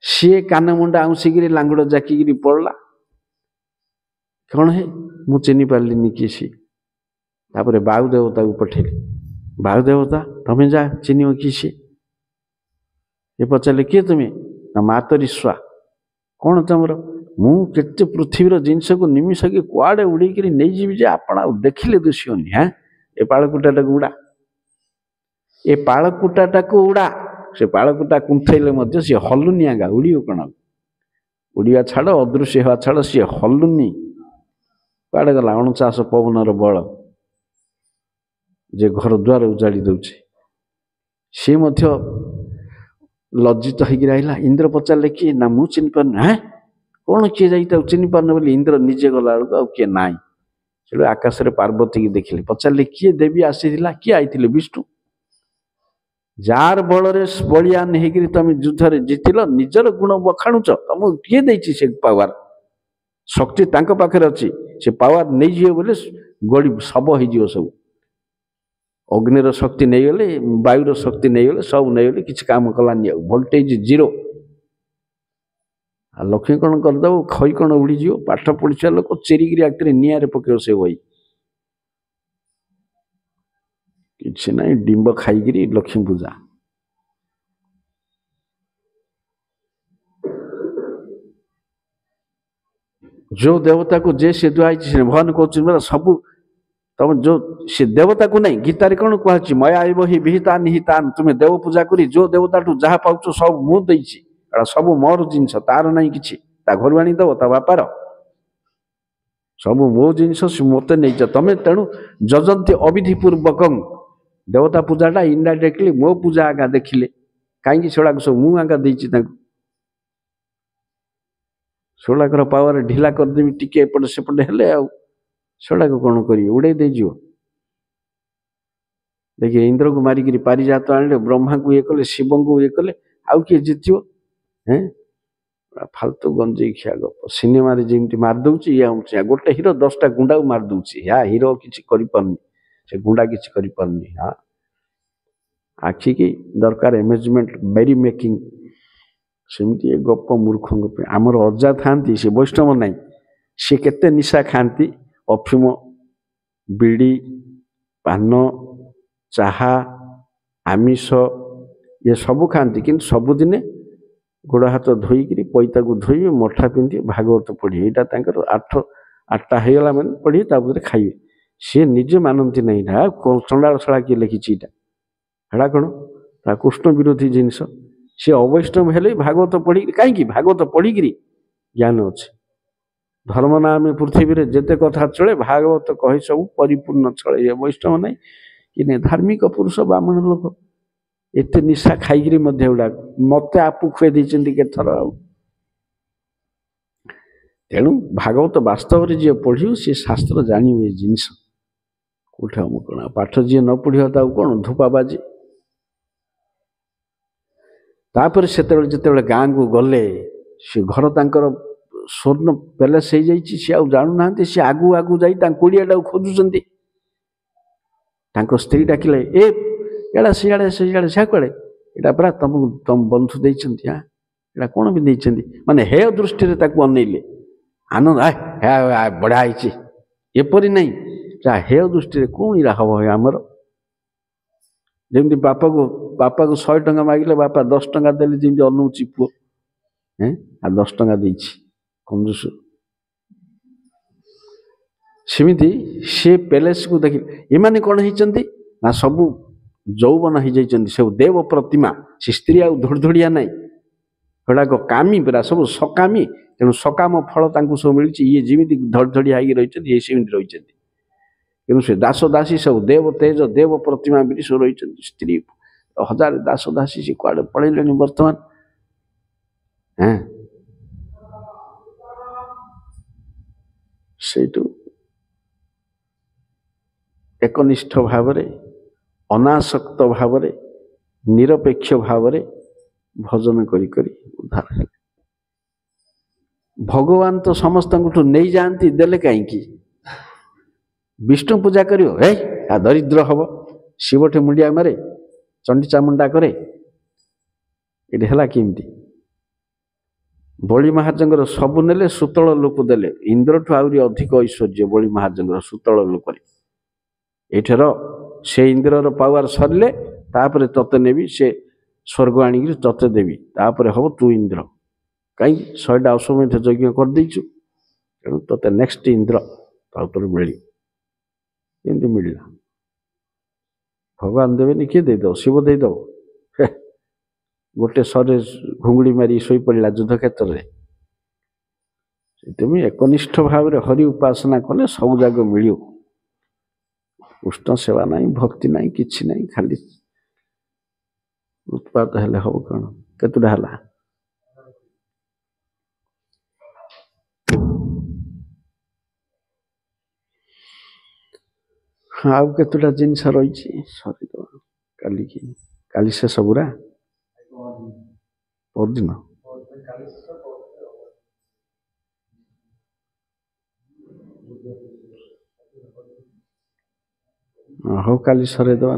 सी कान मुंडा आउसिक लांगुड़ जाकिक पड़ला कौन है मु चिन्ह पार्लिनी कि सी। तापर बायु देवता को पठेली, बायु देवता तमें जा चिन्ह कि सी। ये पचारे किए तुम्हें ना मातरीश्वा कौन तुमर मु केते पृथ्वीर जिनस को निमिष के कुआड़े उड़ीक नहीं जी जे आप देखिले दुष्यनी। हाँ ये पालकुटा को उड़ा, ये पालकुटा को उड़ा। से पालकुटा कुंथैले मध्य सी हलुनी आगा उड़ियो कण उड़िया छाड़ अदृश्य हवा छाड़ सी हलुनी कड़े गला 49 पवनर बल जे घर द्वार उजाड़ी दौचे। सी मध्य लज्जित होकर आइला। इंद्र पचारे किए ना मु चिन्ह पार ना कौन किए जाता चिन्ह पारन बोली इंद्र निजे गला बेलू आ किए नाई। चलो आकाश में पार्वती की देखिले पचारे किए देवी आसीला किए आई विष्णु जार बल बलियान होकर तुम युद्ध जीतिल निजर गुण बखाणुच तुमको किए देछि से पावर शक्ति तांको पाखे अच्छी से पावर नहीं जीव बोले गड़ी शब हो सब। अग्निर शक्ति नहीं गले वायुर शक्ति नहीं गले सब नहीं गले किसी काम कलानी वोल्टेज जीरो। लक्ष्मी कौन करदेव खई कौन उड़ीज पाठ पढ़ा लोक चेरिकी आखिरी निआरे पकेव से वही किसी ना डिंब खाई लक्ष्मी पूजा। जो देवता को जे से दुआई भगवान कहते सबू तुम जो से देवता को नहीं गीतार कौन कहुच्छी मया ही विहिता निहितान तुम्हें देव पूजा करी जो देवता ठू जहाँ पाउच सब मुझे सब मोर जिनस तार नहीं कि घर आनी दब ता बापार सब मो जिनस मत नहीं तमें तेणु जजंती अविधिपूर्वक देवता पूजाटा इनडायरेक्टली मो पूजा आगा देखिले कहीं सेड़ा सब मु आगा देती सेड़ाकर पावर ढिला करदेवी टिके एपटे सेपटे हेले सेड़ा को कौन कर उड़े दे देखिए इंद्र को मारिक पारिजात आने ब्रह्मा को ये कले शिव को ये कले आउ किए जीत हैं फालतू गंजे खिया गप सिनेमा जमी मारदे या गोटे हिरो 10टा गुंडा को मारदे या हिरो किसी से गुंडा किसी करें। हाँ आखि की दरकार एमेजमेंट मेरी मेकिंग सेमती गप मूर्ख आमर अजा था सी वैष्णव नाई सी केते निशा खाती अफिम बीड़ी पान चाहा आमिष ये सब खाती कि सबुदिने गोड़ हाथ धोईक पैता को धोइबे मठा पिंधि भागवत पढ़ी यहाँ 8टा होगा मैंने पढ़ी खाइबे सी निजे मानती नहीं ना चंडाल शला किए लिखी हेड़ा कौन कृष्ण विरोधी जिनस सी अवैष्णव हेले भागवत पढ़ी कहीं भागवत पढ़िक ज्ञान अच्छे धर्म नाम पृथ्वी में जिते कथा चले भागवत कहे सब परिपूर्ण चले वैष्णव नहीं कि धार्मिक पुरुष ब्राह्मण लोक एत निशा खाई गुड़ा मत आपू खुए केथर तेणु भागवत वास्तव में जी पढ़ सी शास्त्र जानी जिनस कौट कौन पाठ जी न पढ़ कौन धूपा बाजी तापर से जिते गाँ को गले सी घर तांकर स्वर्ण पैलेस हो जाइए सी जानू ना सी आगू आगू जा कोड़ियाटा खोजुंट स्त्री डाकिले एड़ा सियाड़े सियाड़े सियाड़े यहाँ पूरा तुम तुम बंधु देती हाँ यहाँ कौन भी देती माने हे दृष्टि अनइले आनंद बढ़िया एपरी नहीं हे दृष्टि कौन इरा हम आमर ଯେମିତି ବାପାକୁ 100 ଟଙ୍କା ମାଗିଲେ ବାପା 10 ଟଙ୍କା ଦେଲେ ଯେମିତି ଅନଉଛି ପୁଅ ଆଉ 10 ଟଙ୍କା ଦେଇଛି କଞ୍ଜୁସ। ସେମିତି ସେ ପ୍ୟାଲେସକୁ ଦେଖି ଏମାନେ କ'ଣ ହେଇଛନ୍ତି ନା ସବୁ ଯୌବନ ହେଇଯାଇଛନ୍ତି, ସବୁ ଦେବ ପ୍ରତିମା। ସେ ସ୍ତ୍ରୀ ଆଉ ଧୋଡ଼ଧୋଡ଼ିଆ ନାହିଁ, ସେଗୁଡ଼ାକ କାମୀ ପୁରା ସବୁ ସକାମୀ। ତେଣୁ ସକାମ ଫଳ ତାଙ୍କୁ ସବୁ ମିଳିଛି। ଇଏ ଯେମିତି ଧଡ଼ଧଡ଼ିଆ ହେଇକି ରହିଛନ୍ତି, ଇଏ ସେମିତି ରହିଛନ୍ତି। କିନ୍ତୁ ସେ ଦାସ ଦାସୀ ସବୁ ଦେବ ତେଜ ଦେବ ପ୍ରତିମା ବୋଲି ସବୁ ରହିଛନ୍ତି। ସ୍ତ୍ରୀ 1000 ଦାସ ଦାସୀ ସେ କୁଆଡ଼େ ପଳେଇଲେଣି ବର୍ତ୍ତମାନ। ସେଇଠୁ एकनिष्ठ भावरे अनासक्त भावरे निरपेक्ष भावरे भजन करी करी उद्धार है। भगवान तो समस्त नहीं जाती देले कहीं विष्णु पूजा करियो आ दरिद्र हम शिवठे मुंडिया मारे चंडी चामुंडा करे ये है किमती। बलि महाराजंकर सबु नेले सुतल लोक देले इंद्र ठू आहुरी अधिक ऐश्वर्य बलि महाराजंकर सुतल लोक एठर से इंद्रर पावर सरले तापर तते नेबी से स्वर्ग आनिक तते देवी तापर हम तू इंद्र कहीं 100टा अश्वमेध यज्ञ कर देचु तेणु तते नेक्स्ट इंद्र तापर मिली एमती मिलला। भगवान देवेनि किए देदो शिव देदो गोटे सरे घुंगुड़ी मारी शोई पड़ा युद्ध क्षेत्र में। एकनिष्ठ भाव हरि उपासना कले सब जाग मिल। कृष्ण सेवा नहीं भक्ति नहीं किछि नहीं खाली उत्पात हेले हम कौन केतुटा है आउ केतुटा जिनस रही सरीद काली की काली शेष बुरा परदिन हो काली सरे दवा।